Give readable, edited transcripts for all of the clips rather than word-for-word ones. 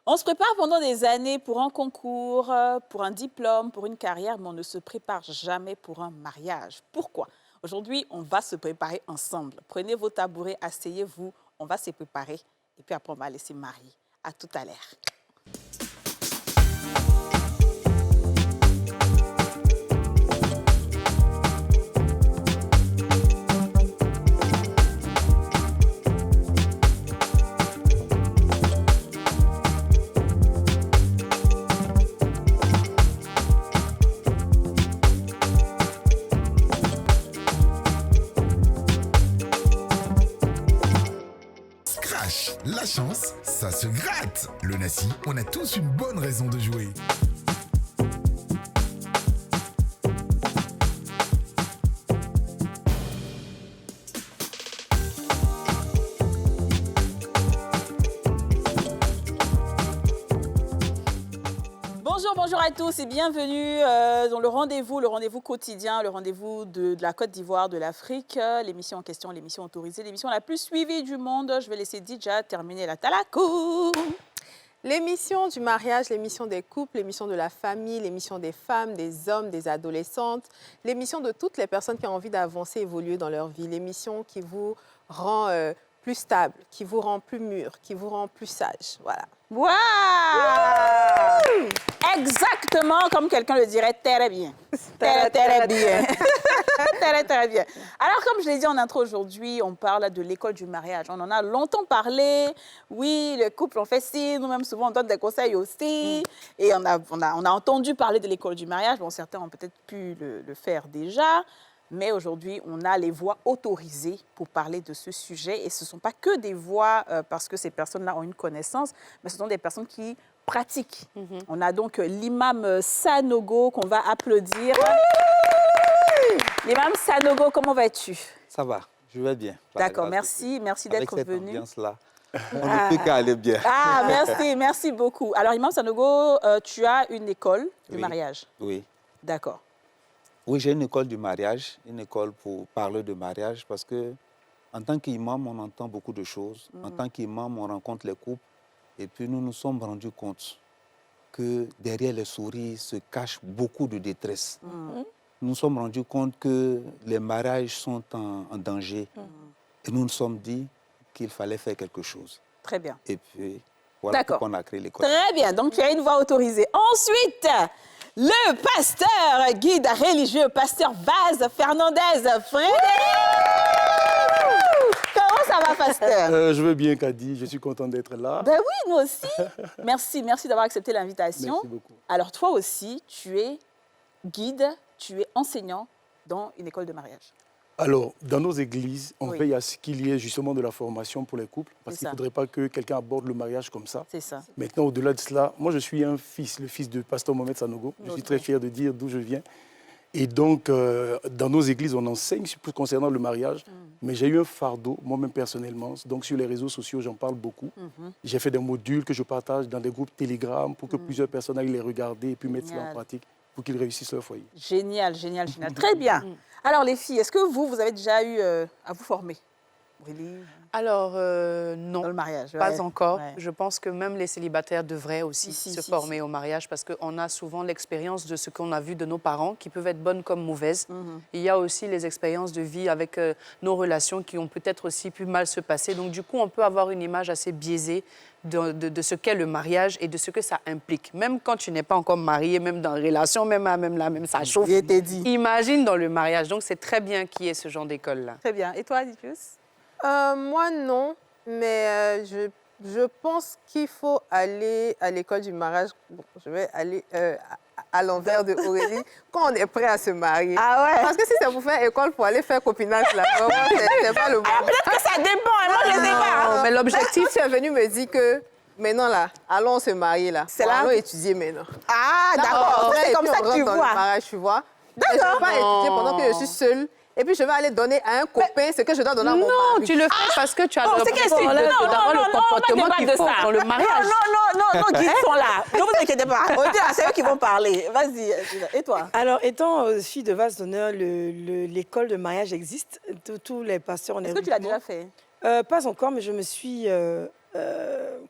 On se prépare pendant des années pour un concours, pour un diplôme, pour une carrière, mais on ne se prépare jamais pour un mariage. Pourquoi? Aujourd'hui, on va se préparer ensemble. Prenez vos tabourets, asseyez-vous, on va se préparer et puis après on va laisser marier. À tout à l'heure. La chance, ça se gratte. Le Nassi, on a tous une bonne raison de jouer. Bonjour à tous et bienvenue dans le rendez-vous quotidien, le rendez-vous de la Côte d'Ivoire, de l'Afrique, l'émission en question, l'émission autorisée, l'émission la plus suivie du monde. Je vais laisser Dija terminer la talakou. L'émission du mariage, l'émission des couples, l'émission de la famille, l'émission des femmes, des hommes, des adolescentes, l'émission de toutes les personnes qui ont envie d'avancer, évoluer dans leur vie, l'émission qui vous rend plus stable, qui vous rend plus mûr, qui vous rend plus sage. Voilà. Waouh! Exactement comme quelqu'un le dirait, très bien. Très bien. Très bien. Alors, comme je l'ai dit en intro aujourd'hui, on parle de l'école du mariage. On en a longtemps parlé. Oui, le couple, on fait ci. Nous-mêmes, souvent, on donne des conseils aussi. Et on a entendu parler de l'école du mariage. Bon, certains ont peut-être pu le faire déjà. Mais aujourd'hui, on a les voix autorisées pour parler de ce sujet. Et ce ne sont pas que des voix parce que ces personnes-là ont une connaissance, mais ce sont des personnes qui pratiquent. On a donc l'imam Sanogo qu'on va applaudir. L'imam Sanogo, comment vas-tu? Ça va, je vais bien. D'accord, merci d'être venu. Avec cette ambiance-là, on ne peut qu'à aller bien. Ah, merci beaucoup. Alors, Imam Sanogo, tu as une école du mariage? Oui. D'accord. Oui, j'ai une école du mariage, une école pour parler de mariage, parce que en tant qu'imam, on entend beaucoup de choses. En tant qu'imam, on rencontre les couples, et puis nous nous sommes rendus compte que derrière les sourires se cache beaucoup de détresse. Nous nous sommes rendus compte que les mariages sont en danger. Et nous nous sommes dit qu'il fallait faire quelque chose. Très bien. Et puis, voilà pourquoi on a créé l'école. Très bien, donc tu as une voix autorisée. Ensuite, le pasteur, guide religieux, pasteur Vaz Fernandez Frédéric. Comment ça va, pasteur? Je veux bien, Kadi, je suis content d'être là. Ben oui, nous aussi. Merci d'avoir accepté l'invitation. Merci beaucoup. Alors toi aussi, tu es guide, tu es enseignant dans une école de mariage. Alors, dans nos églises, on veille à ce qu'il y ait justement de la formation pour les couples, parce qu'il ne faudrait pas que quelqu'un aborde le mariage comme ça. C'est ça. Maintenant, au-delà de cela, moi, je suis un fils, le fils de pasteur Mohamed Sanogo. Je suis très fier de dire d'où je viens. Et donc, dans nos églises, on enseigne concernant le mariage, mais j'ai eu un fardeau, moi-même personnellement. Donc, sur les réseaux sociaux, j'en parle beaucoup. J'ai fait des modules que je partage dans des groupes Telegram pour que plusieurs personnes aillent les regarder et puis mettre cela en pratique pour qu'ils réussissent leur foyer. Génial. Très bien. Alors, les filles, est-ce que vous avez déjà eu à vous former? Alors, non, dans le mariage, pas encore. Je pense que même les célibataires devraient aussi se former au mariage parce qu'on a souvent l'expérience de ce qu'on a vu de nos parents qui peuvent être bonnes comme mauvaises. Il y a aussi les expériences de vie avec nos relations qui ont peut-être aussi pu mal se passer. Donc, du coup, on peut avoir une image assez biaisée de ce qu'est le mariage et de ce que ça implique. Même quand tu n'es pas encore marié, même dans la relation, même ça chauffe. Imagine dans le mariage. Donc, c'est très bien qu'il y ait ce genre d'école-là. Très bien. Et toi, Ditius? Moi, non, mais je pense qu'il faut aller à l'école du mariage. Bon, je vais aller à l'envers de Aurélie quand on est prêt à se marier. Ah ouais? Parce que si c'est pour faire école, pour aller faire copinage, là, vraiment, c'est pas le bon. Peut-être que ça dépend, moi je sais pas. Mais l'objectif, tu es venu me dire que maintenant, là, allons se marier, là. C'est là? Allons étudier maintenant. Ah, d'accord. C'est comme ça que tu vois. Dans le mariage, tu vois. Je ne vais pas étudier pendant que je suis seule. Et puis, je vais aller donner à un copain ce que je dois donner à mon mari. Non, tu le fais parce que tu as le comportement qu'il faut dans le mariage. Non, guides sont là. Ne vous inquiétez pas. C'est eux qui vont parler. Vas-y, et toi? Alors, étant fille de vase d'honneur, l'école de mariage existe. Tous les pasteurs en Est-ce que tu l'as déjà fait? Pas encore, mais je me suis,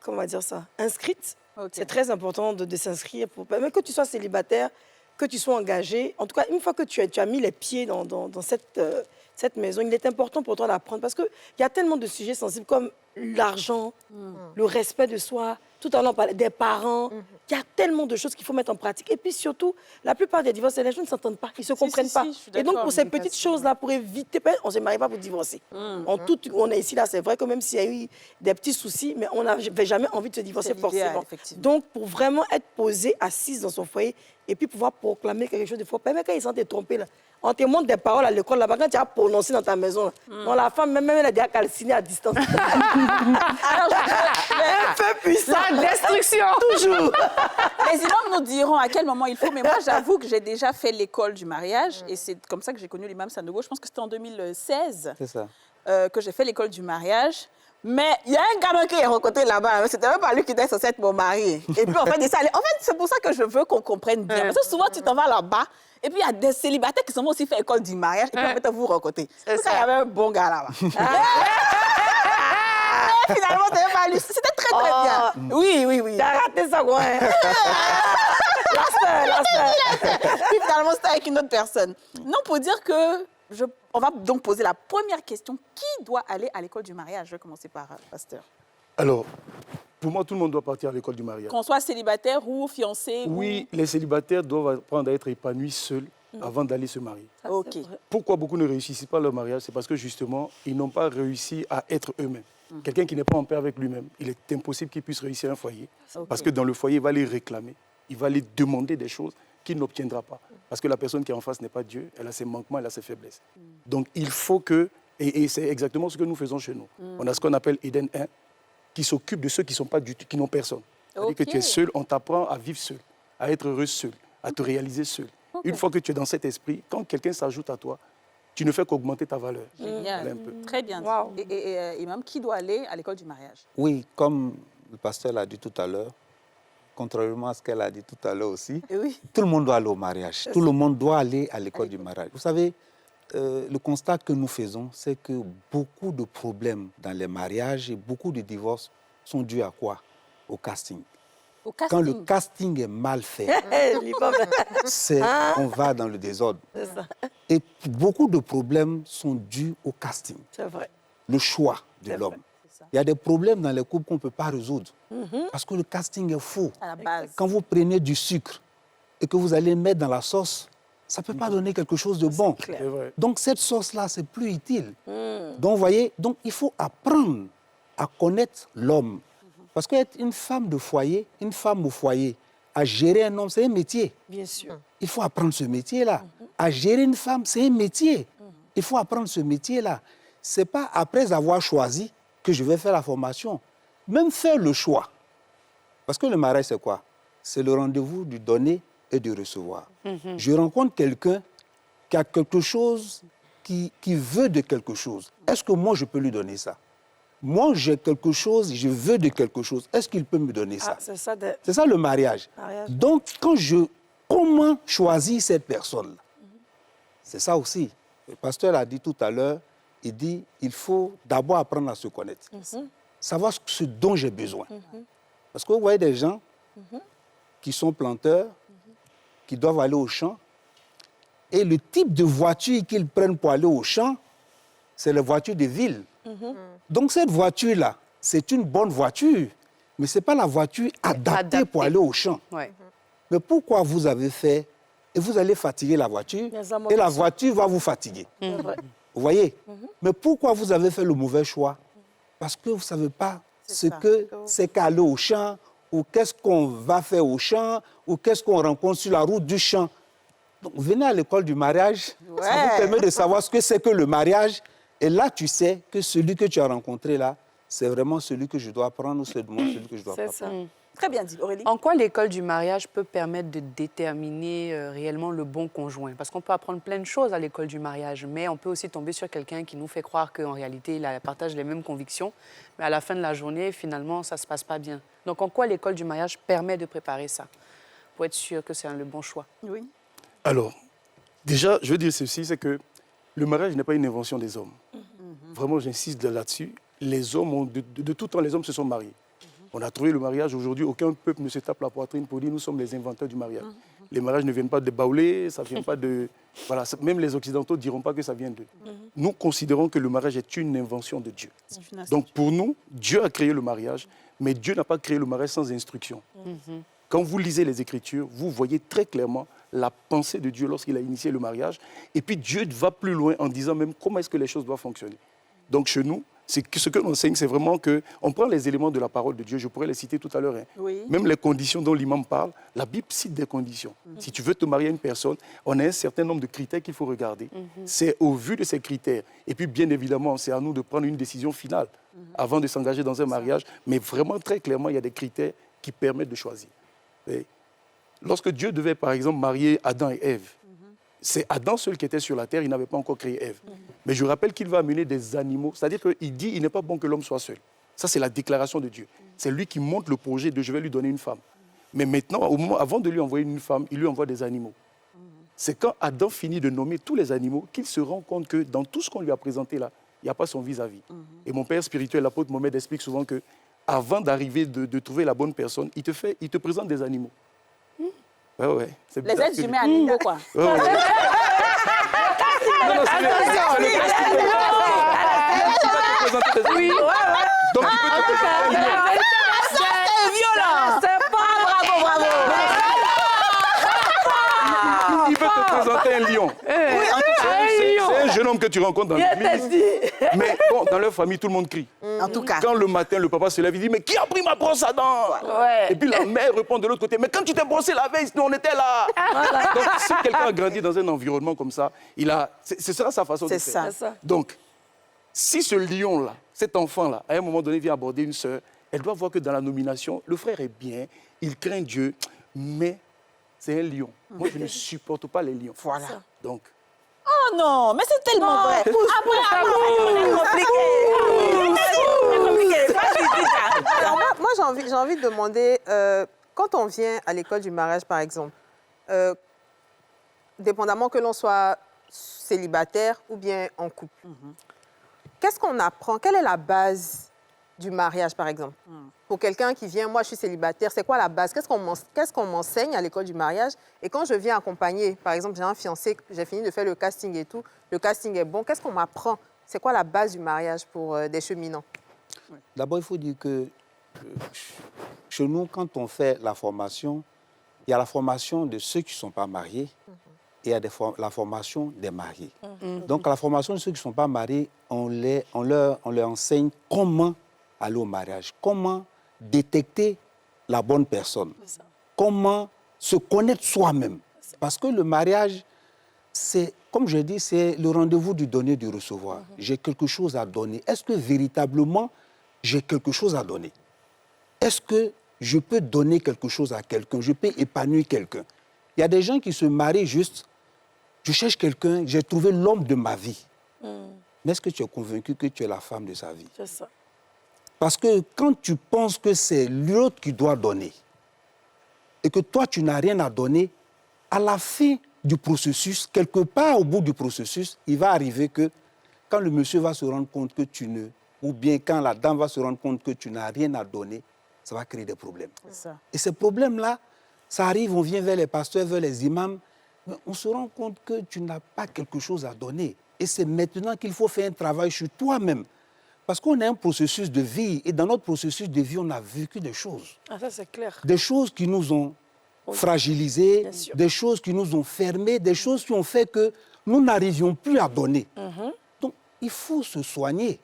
comment on va dire ça, inscrite Ok. C'est très important de s'inscrire, même que tu sois célibataire, que tu sois engagé. En tout cas, une fois que tu as mis les pieds dans cette maison, il est important pour toi d'apprendre parce qu'il y a tellement de sujets sensibles comme l'argent, le respect de soi. Tout à l'heure, on parlait des parents. Il y a tellement de choses qu'il faut mettre en pratique. Et puis surtout, la plupart des divorces, les gens ne s'entendent pas, ils ne se comprennent pas. je suis Et donc, d'accord. pour ces petites choses-là, pour éviter, on ne se marie pas pour divorcer. On est ici, là, c'est vrai que même s'il y a eu des petits soucis, mais on n'avait jamais envie de se divorcer C'est l'idéal, forcément. effectivement. Donc, pour vraiment être posé, assise dans son foyer, et puis pouvoir proclamer quelque chose de fort. Même quand ils sont trompés, là, on te montre des paroles à l'école, là-bas, quand tu as prononcé dans ta maison, là, non, la femme, même elle a déjà calciné à distance. Alors, Un peu puissant. La destruction. Toujours. les imams nous diront à quel moment il faut, mais moi, j'avoue que j'ai déjà fait l'école du mariage, et c'est comme ça que j'ai connu l'imam Sanogo. Je pense que c'était en 2016 C'est ça. que j'ai fait l'école du mariage. Mais il y a un gamin qui est rencontré là-bas. C'était même pas lui qui était censé être mon mari. Et puis, en fait, c'est pour ça que je veux qu'on comprenne bien. Parce que souvent, tu t'en vas là-bas, et puis il y a des célibataires qui sont aussi fait l'école du mariage, et puis en fait, vous rencontrez. C'est ça. Il y avait un bon gars là-bas. Mais finalement, c'était même pas lui. C'était très, très bien. Oui. Tu as raté ça, quoi. Hein? La sœur. Puis finalement, c'était avec une autre personne. Non, pour dire que on va donc poser la première question. Qui doit aller à l'école du mariage? Je vais commencer par Pasteur. Alors, pour moi, tout le monde doit partir à l'école du mariage. Qu'on soit célibataire ou fiancé. Oui, les célibataires doivent apprendre à être épanouis seuls avant d'aller se marier. OK. Pourquoi beaucoup ne réussissent pas leur mariage? C'est parce que justement, ils n'ont pas réussi à être eux-mêmes. Quelqu'un qui n'est pas en paix avec lui-même, il est impossible qu'il puisse réussir un foyer. Parce que dans le foyer, il va les réclamer, il va les demander des choses qu'il n'obtiendra pas. Parce que la personne qui est en face n'est pas Dieu, elle a ses manquements, elle a ses faiblesses. Donc il faut que, et c'est exactement ce que nous faisons chez nous. On a ce qu'on appelle Eden 1, qui s'occupe de ceux qui sont pas du tout, qui n'ont personne. C'est-à-dire que tu es seul, on t'apprend à vivre seul, à être heureux seul, à te réaliser seul. Une fois que tu es dans cet esprit, quand quelqu'un s'ajoute à toi, tu ne fais qu'augmenter ta valeur. Génial. Voilà un peu. Très bien. Wow. Et Imam, qui doit aller à l'école du mariage? Oui, comme le pasteur l'a dit tout à l'heure, contrairement à ce qu'elle a dit tout à l'heure aussi, Oui. tout le monde doit aller au mariage. Tout le monde doit aller à l'école du mariage. Vous savez, le constat que nous faisons, c'est que beaucoup de problèmes dans les mariages et beaucoup de divorces sont dus à quoi? Au casting. Au casting. Quand le casting est mal fait, on va dans le désordre. C'est ça. Et beaucoup de problèmes sont dus au casting, C'est vrai. le choix de l'homme. Il y a des problèmes dans les couples qu'on ne peut pas résoudre parce que le casting est faux. À la base. Quand vous prenez du sucre et que vous allez mettre dans la sauce, ça ne peut pas donner quelque chose de bon. C'est vrai. Donc cette sauce-là, c'est plus utile. Donc, vous voyez, donc, il faut apprendre à connaître l'homme. Parce qu'être une femme de foyer, une femme au foyer, à gérer un homme, c'est un métier. Bien sûr. Il faut apprendre ce métier-là. À gérer une femme, c'est un métier. Il faut apprendre ce métier-là. Ce n'est pas après avoir choisi que je vais faire la formation. Même faire le choix. Parce que le mariage, c'est quoi? C'est le rendez-vous du donner et du recevoir. Je rencontre quelqu'un qui a quelque chose, qui veut de quelque chose. Est-ce que moi, je peux lui donner ça? Moi, j'ai quelque chose, je veux de quelque chose. Est-ce qu'il peut me donner ça? C'est ça. C'est ça le mariage. Donc, comment choisir cette personne-là? C'est ça aussi. Le pasteur a dit tout à l'heure, il dit, il faut d'abord apprendre à se connaître. Savoir ce dont j'ai besoin. Parce que vous voyez des gens qui sont planteurs, qui doivent aller au champ, et le type de voiture qu'ils prennent pour aller au champ, c'est la voiture de ville. Donc cette voiture-là, c'est une bonne voiture, mais ce n'est pas la voiture adaptée pour aller au champ. Ouais. Mais pourquoi vous avez fait, et vous allez fatiguer la voiture, et la voiture va vous fatiguer. Vous voyez? Mais pourquoi vous avez fait le mauvais choix? Parce que vous ne savez pas ce que c'est qu'aller au champ, ou qu'est-ce qu'on va faire au champ, ou qu'est-ce qu'on rencontre sur la route du champ. Donc, venez à l'école du mariage, ça vous permet de savoir ce que c'est que le mariage. Et là, tu sais que celui que tu as rencontré là, c'est vraiment celui que je dois prendre ou celui que je dois pas prendre. Très bien dit, Aurélie. En quoi l'école du mariage peut permettre de déterminer réellement le bon conjoint? Parce qu'on peut apprendre plein de choses à l'école du mariage, mais on peut aussi tomber sur quelqu'un qui nous fait croire qu'en réalité, il partage les mêmes convictions, mais à la fin de la journée, finalement, ça ne se passe pas bien. Donc, en quoi l'école du mariage permet de préparer ça, pour être sûr que c'est le bon choix? Oui. Alors, déjà, je veux dire ceci, c'est que le mariage n'est pas une invention des hommes. Vraiment, j'insiste là-dessus. Les hommes, de tout temps, les hommes se sont mariés. On a trouvé le mariage. Aujourd'hui, aucun peuple ne se tape la poitrine pour dire nous sommes les inventeurs du mariage. Les mariages ne viennent pas de Baoulé, ça vient pas de... Voilà, même les Occidentaux ne diront pas que ça vient d'eux. Nous considérons que le mariage est une invention de Dieu. Donc pour nous, Dieu a créé le mariage, mais Dieu n'a pas créé le mariage sans instruction. Quand vous lisez les Écritures, vous voyez très clairement la pensée de Dieu lorsqu'il a initié le mariage. Et puis Dieu va plus loin en disant même comment est-ce que les choses doivent fonctionner. Donc chez nous, ce que l'on enseigne, c'est vraiment qu'on prend les éléments de la parole de Dieu, je pourrais les citer tout à l'heure. Oui. Même les conditions dont l'imam parle, la Bible cite des conditions. Si tu veux te marier à une personne, on a un certain nombre de critères qu'il faut regarder. C'est au vu de ces critères. Et puis bien évidemment, c'est à nous de prendre une décision finale avant de s'engager dans un mariage. Mais vraiment, très clairement, il y a des critères qui permettent de choisir. Et lorsque Dieu devait, par exemple, marier Adam et Ève, c'est Adam seul qui était sur la terre, il n'avait pas encore créé Ève. Mais je rappelle qu'il va amener des animaux, c'est-à-dire qu'il dit il n'est pas bon que l'homme soit seul. Ça, c'est la déclaration de Dieu. C'est lui qui monte le projet de je vais lui donner une femme. Mais maintenant, avant de lui envoyer une femme, il lui envoie des animaux. C'est quand Adam finit de nommer tous les animaux qu'il se rend compte que dans tout ce qu'on lui a présenté là, il n'y a pas son vis-à-vis. Et mon père spirituel, l'apôtre Mohamed, explique souvent que avant d'arriver de trouver la bonne personne, il te présente des animaux. Ouais. Les êtres humains animaux, quoi. Ouais. Non, c'est Oui, Donc, il peut te présenter un lion. C'est violent. C'est pas bravo. Il peut te présenter un lion. Oui, en tout cas. C'est un jeune homme que tu rencontres dans l'église. Mais bon, dans leur famille, tout le monde crie. En tout cas. Quand le matin, le papa se lève, il dit « Mais qui a pris ma brosse à dents ?» Et puis la mère répond de l'autre côté « Mais quand tu t'es brossé la veille, nous on était là !» Donc si quelqu'un a grandi dans un environnement comme ça, ce sera sa façon de faire. C'est ça. Donc, si ce lion-là, cet enfant-là, à un moment donné vient aborder une sœur, elle doit voir que dans la nomination, le frère est bien, il craint Dieu, mais c'est un lion. Moi, je ne supporte pas les lions. Voilà. Donc, Oh non, mais c'est tellement vrai. Après, c'est compliqué. Alors moi j'ai envie de demander, quand on vient à l'école du mariage, par exemple, dépendamment que l'on soit célibataire ou bien en couple, qu'est-ce qu'on apprend? Quelle est la base du mariage, par exemple? Pour quelqu'un qui vient, moi je suis célibataire, c'est quoi la base? Qu'est-ce qu'on m'enseigne à l'école du mariage? Et quand je viens accompagner, par exemple, j'ai un fiancé, j'ai fini de faire le casting et tout, le casting est bon, qu'est-ce qu'on m'apprend? C'est quoi la base du mariage pour des cheminants? D'abord, il faut dire que chez nous, quand on fait la formation, il y a la formation de ceux qui ne sont pas mariés et il y a la formation des mariés. Donc, à la formation de ceux qui ne sont pas mariés, on leur enseigne comment aller au mariage, comment détecter la bonne personne, comment se connaître soi-même. Parce que le mariage, c'est, comme je dis, c'est le rendez-vous du donner et du recevoir. J'ai quelque chose à donner. Est-ce que véritablement, j'ai quelque chose à donner? Est-ce que je peux donner quelque chose à quelqu'un? Je peux épanouir quelqu'un? Il y a des gens qui se marient juste, je cherche quelqu'un, j'ai trouvé l'homme de ma vie. Mais est-ce que tu es convaincu que tu es la femme de sa vie? C'est ça. Parce que quand tu penses que c'est l'autre qui doit donner et que toi, tu n'as rien à donner, à la fin du processus, quelque part au bout du processus, il va arriver que quand le monsieur va se rendre compte que tu ne... ou bien quand la dame va se rendre compte que tu n'as rien à donner, ça va créer des problèmes. Et ces problèmes-là, ça arrive, on vient vers les pasteurs, vers les imams, mais on se rend compte que tu n'as pas quelque chose à donner. Et c'est maintenant qu'il faut faire un travail sur toi-même. Parce qu'on a un processus de vie, et dans notre processus de vie, on a vécu des choses. Ah, ça, c'est clair. Des choses qui nous ont fragilisés, Bien sûr. des choses qui nous ont fermés, des choses qui ont fait que nous n'arrivions plus à donner. Donc, il faut se soigner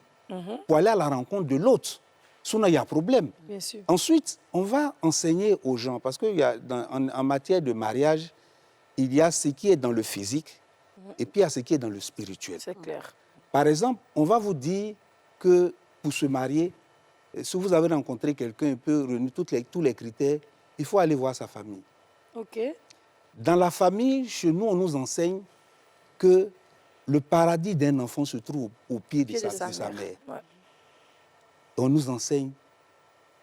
pour aller à la rencontre de l'autre. Sinon, il y a problème. Bien sûr. Ensuite, on va enseigner aux gens, parce qu'en matière de mariage, il y a ce qui est dans le physique et puis il y a ce qui est dans le spirituel. C'est clair. Par exemple, on va vous dire que pour se marier, si vous avez rencontré quelqu'un, il peut réunir tous les critères, il faut aller voir sa famille. OK. Dans la famille, chez nous, on nous enseigne que le paradis d'un enfant se trouve au pied de sa mère. Ouais. On nous enseigne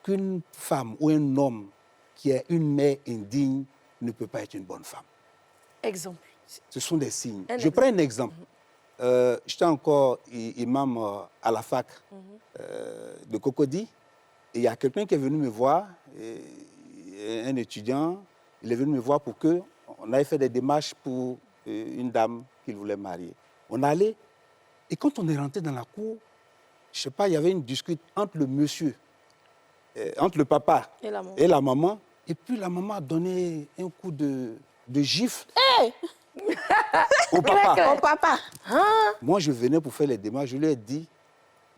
qu'une femme ou un homme qui a une mère indigne ne peut pas être une bonne femme. Exemple. Ce sont des signes. Un Je prends un exemple. J'étais encore imam à la fac de Cocody. Et il y a quelqu'un qui est venu me voir, un étudiant, il est venu me voir pour qu'on aille faire des démarches pour une dame qu'il voulait marier. On allait, et quand on est rentré dans la cour, je ne sais pas, il y avait une dispute entre le monsieur, entre le papa et la maman. Et puis la maman a donné un coup de gifle au papa. Au papa. Moi, je venais pour faire les démarches, je lui ai dit,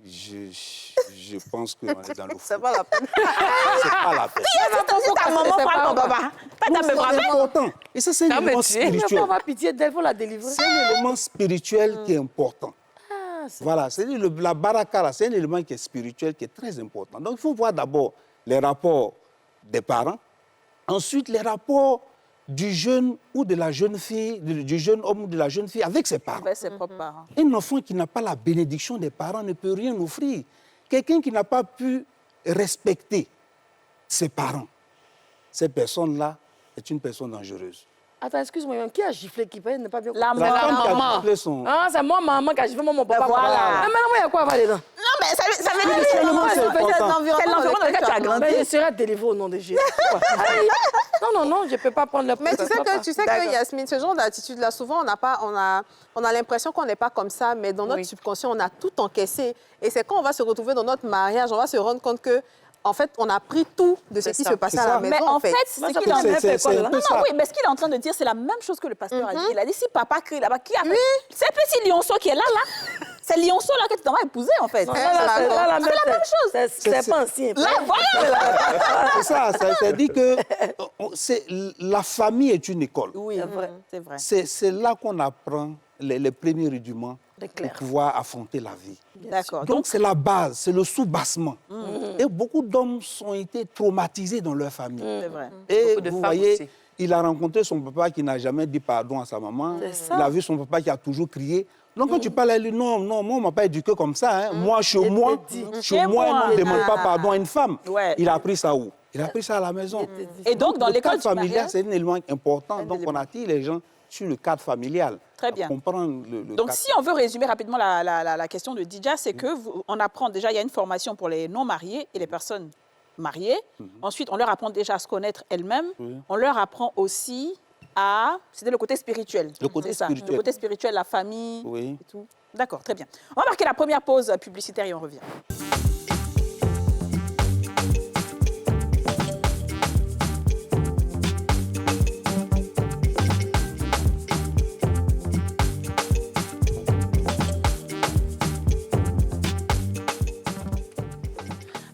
je pense qu'on est dans le fou. C'est pas la peine. C'est pas la peine. Si ta maman frappe ton papa, C'est important. Et ça, c'est un élément Il ne spirituel. faut avoir pitié d'elle pour la délivrer. C'est un élément spirituel qui est important. Voilà, c'est-à-dire la baraka, là, c'est un élément qui est spirituel, qui est très important. Donc, il faut voir d'abord les rapports des parents, ensuite les rapports du jeune ou de la jeune fille, du jeune homme ou de la jeune fille avec ses parents. Avec ses propres parents. Un enfant qui n'a pas la bénédiction des parents ne peut rien offrir. Quelqu'un qui n'a pas pu respecter ses parents, cette personne-là est une personne dangereuse. Attends, excuse-moi, qui a giflé qui n'a pas bien compris? La La femme qui a maman. giflé son... Ah, c'est moi, maman, qui a giflé mon papa. Voilà. Mais maintenant, il y a quoi à voir dedans? Non, mais ça veut dire Spirituellement, c'est important. c'est l'environnement dans lequel tu as grandi. Mais je serai délivrée au nom de Jésus. Non, je ne peux pas prendre le Mais tu sais que Yasmine, ce genre d'attitude-là, souvent, on a l'impression qu'on n'est pas comme ça, mais dans notre subconscient, on a tout encaissé. Et c'est quand on va se retrouver dans notre mariage, on va se rendre compte que, en fait, on a pris tout de ce qui se passait à la maison. Mais en fait, ce qu'il est en train de c'est faire, un peu ça. oui, mais ce qu'il est en train de dire, c'est la même chose que le pasteur a dit. Il a dit, si papa crie là-bas, qui a fait? C'est le petit lionceau qui est là. C'est le lionceau là que tu t'en vas épouser, en fait. C'est la même chose. C'est pas ancien. Là, voilà. C'est ça, ça dit que la famille est une école. Oui, c'est vrai. C'est là qu'on apprend les premiers rudiments pour pouvoir affronter la vie. D'accord. Donc c'est la base, c'est le sous-bassement. Et beaucoup d'hommes ont été traumatisés dans leur famille. C'est vrai. Et Beaucoup de vous femmes voyez, aussi. il a rencontré son papa qui n'a jamais dit pardon à sa maman. Il a vu son papa qui a toujours crié. Donc quand tu parles à lui, non, moi on m'a pas éduqué comme ça. Hein. Moi, chez moi, on ne demande pas pardon à une femme. Ouais. Il a appris ça où? Il a appris ça à la maison. Et donc, dans le l'école cadre du familial, mariage... c'est un élément important. Donc on attire les gens sur le cadre familial. Très bien. Comprendre le Donc, cadre. si on veut résumer rapidement la question de Didja, c'est que on apprend déjà, il y a une formation pour les non-mariés et les personnes mariées. Ensuite, on leur apprend déjà à se connaître elles-mêmes. On leur apprend aussi à... C'était le côté spirituel. Le côté C'est ça, spirituel. le côté spirituel, la famille Oui. et tout. D'accord, très bien. On va marquer la première pause publicitaire et on revient.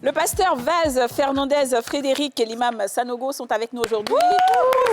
Le pasteur Vaz Fernandez, Frédéric et l'imam Sanogo sont avec nous aujourd'hui.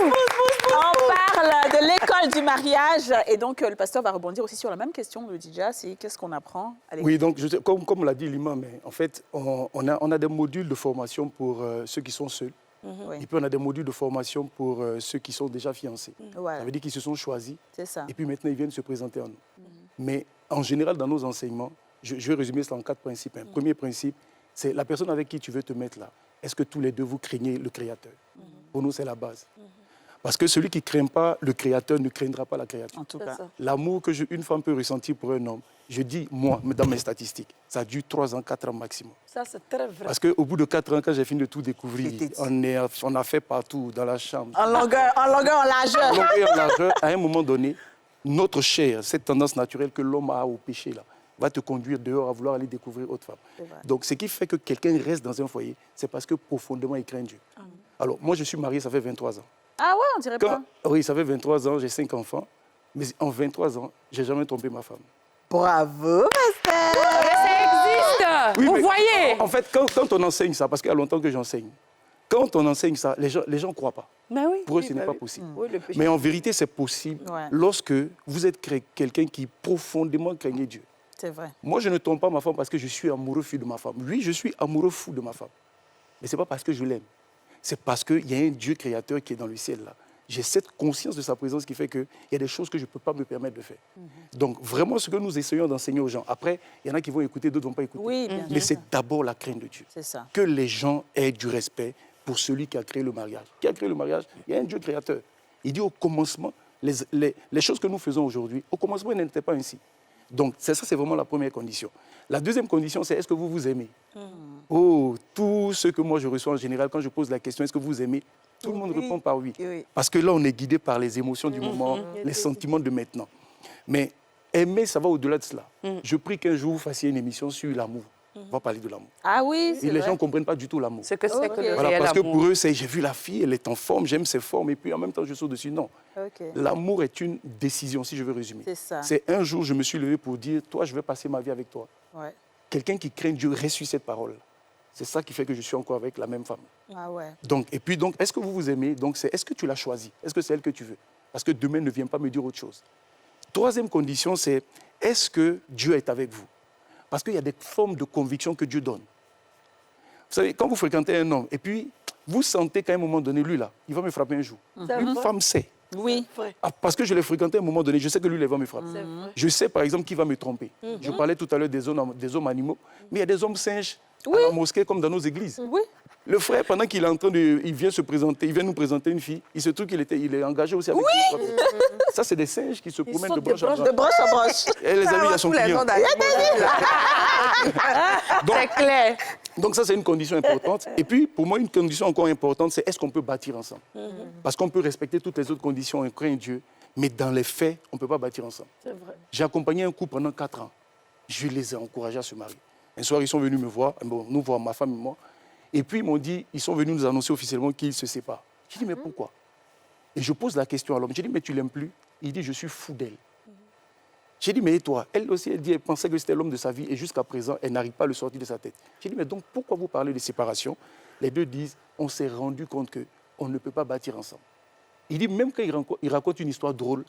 On parle de l'école du mariage. Et donc, le pasteur va rebondir aussi sur la même question de Didja, c'est qu'est-ce qu'on apprend à l'école? Oui, donc comme l'a dit l'imam, en fait, on a des modules de formation pour ceux qui sont seuls. Oui. Et puis on a des modules de formation pour ceux qui sont déjà fiancés. Voilà. Ça veut dire qu'ils se sont choisis. C'est ça. Et puis maintenant, ils viennent se présenter en nous. Mais en général, dans nos enseignements, je vais résumer ça en 4 principes. Hein. Premier principe, c'est la personne avec qui tu veux te mettre là. Est-ce que tous les deux, vous craignez le Créateur? Pour nous, c'est la base. Parce que celui qui ne craint pas le Créateur ne craindra pas la créature. En tout cas. L'amour que une femme peut ressentir pour un homme, je dis, moi, dans mes statistiques, ça dure 3 ans, 4 ans maximum. Ça, c'est très vrai. Parce qu'au bout de 4 ans, quand j'ai fini de tout découvrir, on a fait partout, dans la chambre. En longueur, en largeur. En longueur et en largeur, à un moment donné, notre chair, cette tendance naturelle que l'homme a au péché, là, va te conduire dehors à vouloir aller découvrir autre femme. Donc, ce qui fait que quelqu'un reste dans un foyer, c'est parce que profondément, il craint Dieu. Alors, moi, je suis marié, ça fait 23 ans. Ah ouais, on dirait pas. Oui, ça fait 23 ans, j'ai 5 enfants. Mais en 23 ans, je n'ai jamais trompé ma femme. Bravo, pasteur. Ça existe. Oui, Vous mais voyez. En fait, quand on enseigne ça, parce qu'il y a longtemps que j'enseigne, quand on enseigne ça, les gens ne croient pas. Mais oui. Pour eux, ce n'est pas possible. Oui, le péché. Mais en vérité, c'est possible Ouais. lorsque vous êtes quelqu'un qui profondément craignait Dieu. C'est vrai. Moi, je ne trompe pas ma femme parce que je suis amoureux fou de ma femme. Oui, je suis amoureux fou de ma femme. Mais ce n'est pas parce que je l'aime. C'est parce qu'il y a un Dieu créateur qui est dans le ciel là. J'ai cette conscience de sa présence qui fait qu'il y a des choses que je ne peux pas me permettre de faire. Donc, vraiment, ce que nous essayons d'enseigner aux gens. Après, il y en a qui vont écouter, d'autres ne vont pas écouter. Oui, bien Mais sûr. c'est d'abord la crainte de Dieu. C'est ça. Que les gens aient du respect pour celui qui a créé le mariage. Qui a créé le mariage? Il y a un Dieu créateur. Il dit au commencement, les choses que nous faisons aujourd'hui, au commencement, elles n'étaient pas ainsi. Donc, ça, c'est vraiment la première condition. La deuxième condition, c'est est-ce que vous vous aimez? Oh, tout ce que moi je reçois en général, quand je pose la question, est-ce que vous aimez? Tout le monde répond par oui. Oui. Parce que là, on est guidé par les émotions du moment, les sentiments de maintenant. Mais aimer, ça va au-delà de cela. Je prie qu'un jour, vous fassiez une émission sur l'amour. On va parler de l'amour. Ah oui, c'est Et les vrai. gens ne comprennent pas du tout l'amour. Ce que c'est que le Voilà, réel parce que amour. pour eux, c'est j'ai vu la fille, elle est en forme, j'aime ses formes, et puis en même temps, je saute dessus. Non. Ok. L'amour est une décision, si je veux résumer. C'est ça. C'est un jour, je me suis levé pour dire, toi, je vais passer ma vie avec toi. Ouais. Quelqu'un qui craint Dieu reçut cette parole. C'est ça qui fait que je suis encore avec la même femme. Ah ouais. Donc, et puis, donc, est-ce que vous vous aimez? Donc, est-ce que tu l'as choisie? Est-ce que c'est elle que tu veux? Parce que demain ne vient pas me dire autre chose. Troisième condition, c'est est-ce que Dieu est avec vous? Parce qu'il y a des formes de conviction que Dieu donne. Vous savez, quand vous fréquentez un homme, et puis vous sentez qu'à un moment donné, lui là, il va me frapper un jour. Une femme sait. Oui. Ah, parce que je l'ai fréquenté à un moment donné, je sais que lui, il va me frapper. Je sais par exemple qu'il va me tromper. Je parlais tout à l'heure des hommes animaux, mais il y a des hommes singes à la mosquée comme dans nos églises. Oui. Le frère, pendant qu'il est en train de... Il vient se présenter, il vient nous présenter une fille, il se trouve qu'il est engagé aussi avec une femme. Ça, c'est des singes qui se promènent de branche à branche. De broche à broche. Et les amis, il y a son client. C'est clair. Donc ça, c'est une condition importante. Et puis, pour moi, une condition encore importante, c'est est-ce qu'on peut bâtir ensemble? Parce qu'on peut respecter toutes les autres conditions, on craint Dieu, mais dans les faits, on ne peut pas bâtir ensemble. C'est vrai. J'ai accompagné un couple pendant 4 ans. Je les ai encouragés à se marier. Un soir, ils sont venus me voir, nous voir, ma femme et moi. Et puis, ils m'ont dit, ils sont venus nous annoncer officiellement qu'ils se séparent. J'ai dit, mais pourquoi? Et je pose la question à l'homme. J'ai dit, mais tu l'aimes plus? Il dit, je suis fou d'elle. J'ai dit, mais et toi? Elle aussi, elle dit, elle pensait que c'était l'homme de sa vie et jusqu'à présent, elle n'arrive pas à le sortir de sa tête. J'ai dit, mais donc pourquoi vous parlez de séparation? Les deux disent, on s'est rendu compte qu'on ne peut pas bâtir ensemble. Il dit, même quand il raconte une histoire drôle,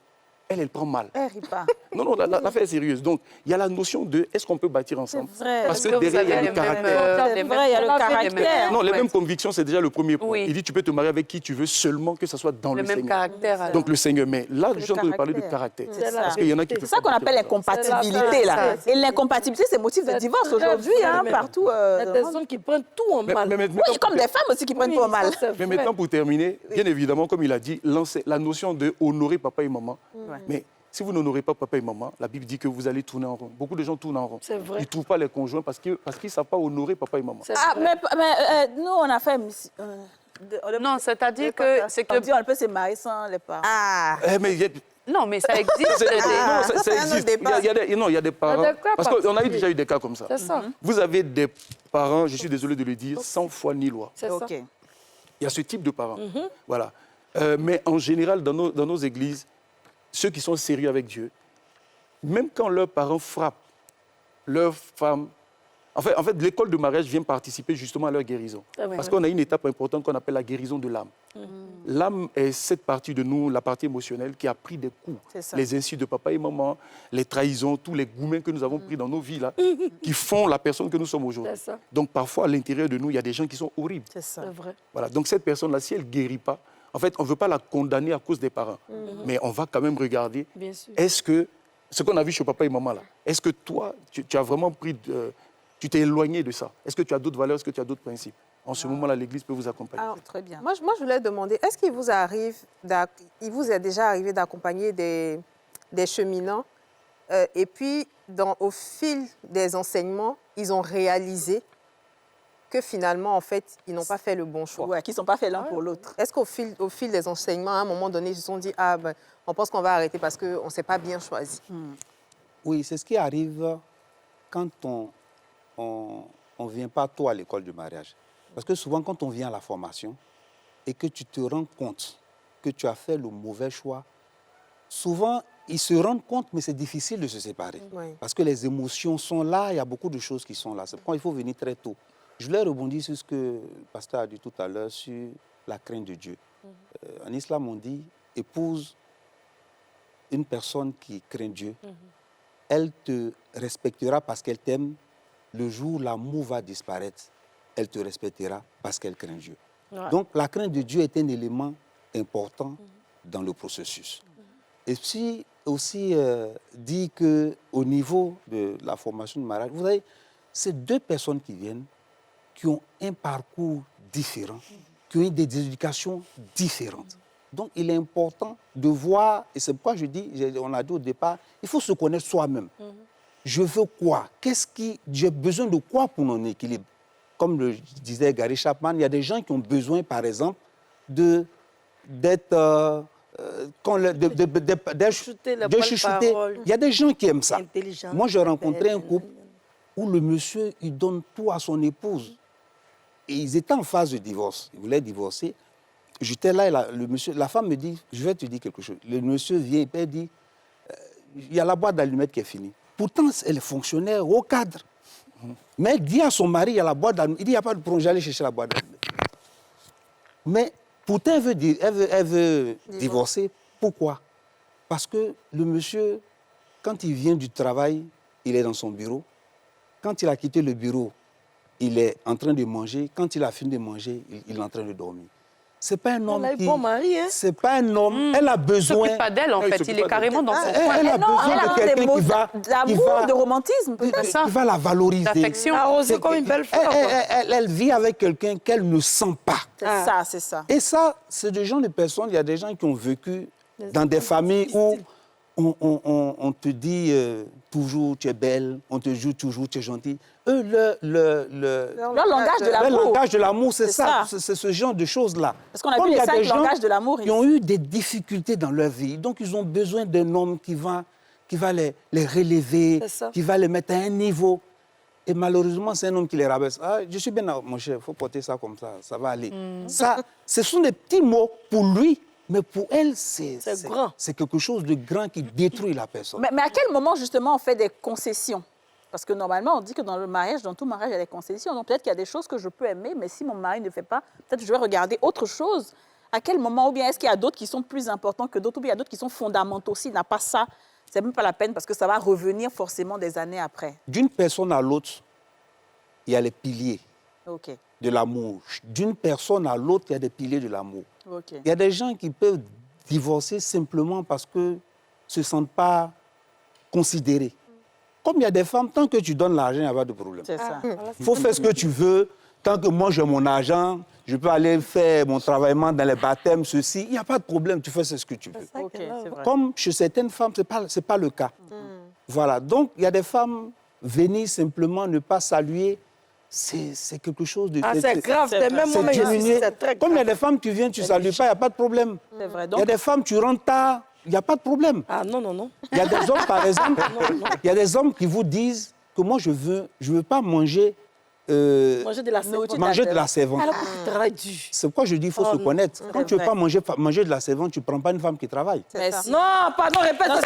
elle prend mal. Elle rit pas. Non, l'affaire est sérieuse. Donc, il y a la notion de est-ce qu'on peut bâtir ensemble? C'est vrai. Parce que Est-ce que vous derrière, il y a avez le les mêmes, caractère. C'est vrai, il y a le caractère. Non, les Ouais. mêmes convictions, c'est déjà le premier point. Oui. Il dit, tu peux te marier avec qui tu veux, seulement que ce soit dans Le le même Seigneur. caractère. alors. Donc, le Seigneur. Mais là, je suis en train de parler de caractère. caractère. C'est ça. Parce qu'il y en a qui C'est ça qu'on appelle l'incompatibilité, là. Et l'incompatibilité, c'est motif de divorce aujourd'hui, hein, partout. Il y a des hommes qui prennent tout en mal. Oui, comme des femmes aussi qui prennent tout mal. Mais maintenant, pour terminer, bien évidemment, comme il a dit, la notion de honorer papa et maman. Mais si vous n'honorez pas papa et maman, la Bible dit que vous allez tourner en rond. Beaucoup de gens tournent en rond. C'est vrai. Ils ne trouvent pas les conjoints parce qu'ils ne savent pas honorer papa et maman. Ah, mais nous, on a fait... Non, c'est-à-dire que c'est que On peut se marier sans les parents. Ah, Mais il y a- non, mais ça existe. non, ça c'est un autre existe. débat. Il y a des parents. des cas Parce qu'on a déjà eu des cas comme ça. C'est ça. Vous avez des parents, je suis désolé de le dire, sans foi ni loi. C'est ça. OK. Il y a ce type de parents. Voilà. Mais en général, dans nos églises, ceux qui sont sérieux avec Dieu, même quand leurs parents frappent leurs femmes, en fait l'école de mariage vient participer justement à leur guérison. C'est vrai. Parce qu'on a une étape importante qu'on appelle la guérison de l'âme. L'âme est cette partie de nous, la partie émotionnelle, qui a pris des coups. C'est ça. Les insultes de papa et maman, les trahisons, tous les gourmets que nous avons pris dans nos vies, là, qui font la personne que nous sommes aujourd'hui. C'est ça. Donc parfois, à l'intérieur de nous, il y a des gens qui sont horribles. C'est ça. C'est vrai. Voilà. Donc cette personne-là, si elle ne guérit pas, en fait, on ne veut pas la condamner à cause des parents. Mais on va quand même regarder, Bien sûr. est-ce que, ce qu'on a vu chez papa et maman là, est-ce que toi, tu as vraiment tu t'es éloigné de ça? Est-ce que tu as d'autres valeurs? Est-ce que tu as d'autres principes? En ce moment-là, l'Église peut vous accompagner. Alors, C'est très bien. moi, je voulais demander, est-ce qu'il vous est déjà arrivé d'accompagner des cheminants et puis, au fil des enseignements, ils ont réalisé que finalement, en fait, ils n'ont pas fait le bon choix? Ouais, qui ne sont pas faits l'un pour l'autre. Est-ce qu'au fil des enseignements, à un moment donné, ils se sont dit, ah, ben, on pense qu'on va arrêter parce qu'on ne s'est pas bien choisi? Oui, c'est ce qui arrive quand on ne vient pas tôt à l'école du mariage. Parce que souvent, quand on vient à la formation et que tu te rends compte que tu as fait le mauvais choix, souvent, ils se rendent compte, mais c'est difficile de se séparer. Oui. Parce que les émotions sont là, il y a beaucoup de choses qui sont là. C'est pourquoi il faut venir très tôt. Je voulais rebondir sur ce que le pasteur a dit tout à l'heure sur la crainte de Dieu. En islam, on dit, épouse une personne qui craint Dieu. Elle te respectera parce qu'elle t'aime. Le jour où l'amour va disparaître, elle te respectera parce qu'elle craint Dieu. Ouais. Donc, la crainte de Dieu est un élément important dans le processus. Et puis, aussi dit qu'au niveau de la formation de mariage, vous voyez, c'est deux personnes qui viennent, qui ont un parcours différent, qui ont des éducations différentes. Donc, il est important de voir, et c'est pourquoi je dis, on a dit au départ, il faut se connaître soi-même. Je veux quoi? J'ai besoin de quoi pour mon équilibre? Comme le disait Gary Chapman, il y a des gens qui ont besoin, par exemple, de chuchoter. Il y a des gens qui aiment ça. Moi, j'ai rencontré un couple où le monsieur, il donne tout à son épouse. Et ils étaient en phase de divorce. Ils voulaient divorcer. J'étais là et la femme me dit, je vais te dire quelque chose. Le monsieur vient et dit, il y a la boîte d'allumettes qui est finie. Pourtant, elle est fonctionnaire au cadre. Mais elle dit à son mari, il y a la boîte d'allumettes. Il dit, il n'y a pas de problème, j'allais chercher la boîte d'allumettes. Mais pourtant, elle veut divorcer. Pourquoi? Parce que le monsieur, quand il vient du travail, il est dans son bureau. Quand il a quitté le bureau, il est en train de manger. Quand il a fini de manger, il est en train de dormir. C'est pas un homme qui... bon mari, hein? C'est pas un homme. Elle a besoin... Il ne s'occupe pas d'elle, en fait. Il est carrément dans son coin. Elle a besoin de quelqu'un qui va... D'amour, de romantisme, peut-être. Qui va la valoriser. D'affection. Arrosée comme une belle fleur. Elle vit avec quelqu'un qu'elle ne sent pas. C'est ça. Et ça, c'est des gens de personnes... Il y a des gens qui ont vécu dans des familles où on te dit toujours tu es belle, on te joue toujours tu es gentille. Eux, Leur langage de l'amour. Le langage de l'amour, c'est ça. C'est ce genre de choses-là. Parce qu'on a vu les 5 langages de l'amour. Ils ont eu des difficultés dans leur vie. Donc, ils ont besoin d'un homme qui va les relever, qui va les mettre à un niveau. Et malheureusement, c'est un homme qui les rabaisse. Ah, je suis bien, mon cher, il faut porter ça comme ça va aller. Ça, ce sont des petits mots pour lui, mais pour elle, c'est grand. C'est quelque chose de grand qui détruit la personne. Mais à quel moment, justement, on fait des concessions? Parce que normalement, on dit que dans le mariage, dans tout mariage, il y a des concessions. Donc peut-être qu'il y a des choses que je peux aimer, mais si mon mari ne fait pas, peut-être que je vais regarder autre chose. À quel moment? Ou bien est-ce qu'il y a d'autres qui sont plus importants que d'autres? Ou bien il y a d'autres qui sont fondamentaux? S'il n'a pas ça, c'est même pas la peine parce que ça va revenir forcément des années après. D'une personne à l'autre, il y a les piliers de l'amour. D'une personne à l'autre, il y a des piliers de l'amour. Il y a des gens qui peuvent divorcer simplement parce qu'ils ne se sentent pas considérés. Comme il y a des femmes, tant que tu donnes l'argent, il n'y a pas de problème. C'est ça. Il faut faire ce que tu veux. Tant que moi, j'ai mon argent, je peux aller faire mon travail dans les baptêmes, ceci. Il n'y a pas de problème, tu fais ce que tu veux. C'est vrai. Comme chez certaines femmes, ce n'est pas le cas. Voilà. Donc, il y a des femmes, venir simplement ne pas saluer, c'est quelque chose de... c'est grave. C'est même moment ici, c'est très grave. Comme il y a des femmes, tu viens, tu ne salues pas, il n'y a pas de problème. C'est vrai. Il y a des femmes, tu rentres tard, il n'y a pas de problème. Ah non, non, non. Il y a des hommes, par exemple, il y a des hommes qui vous disent que moi, je veux pas manger... manger de la servante. Manger de la servante. Alors que tu travailles dur. C'est pourquoi je dis qu'il faut se connaître. Quand tu ne veux pas manger de la servante, tu ne prends pas une femme qui travaille. Merci. Non, pardon, répète. Ça,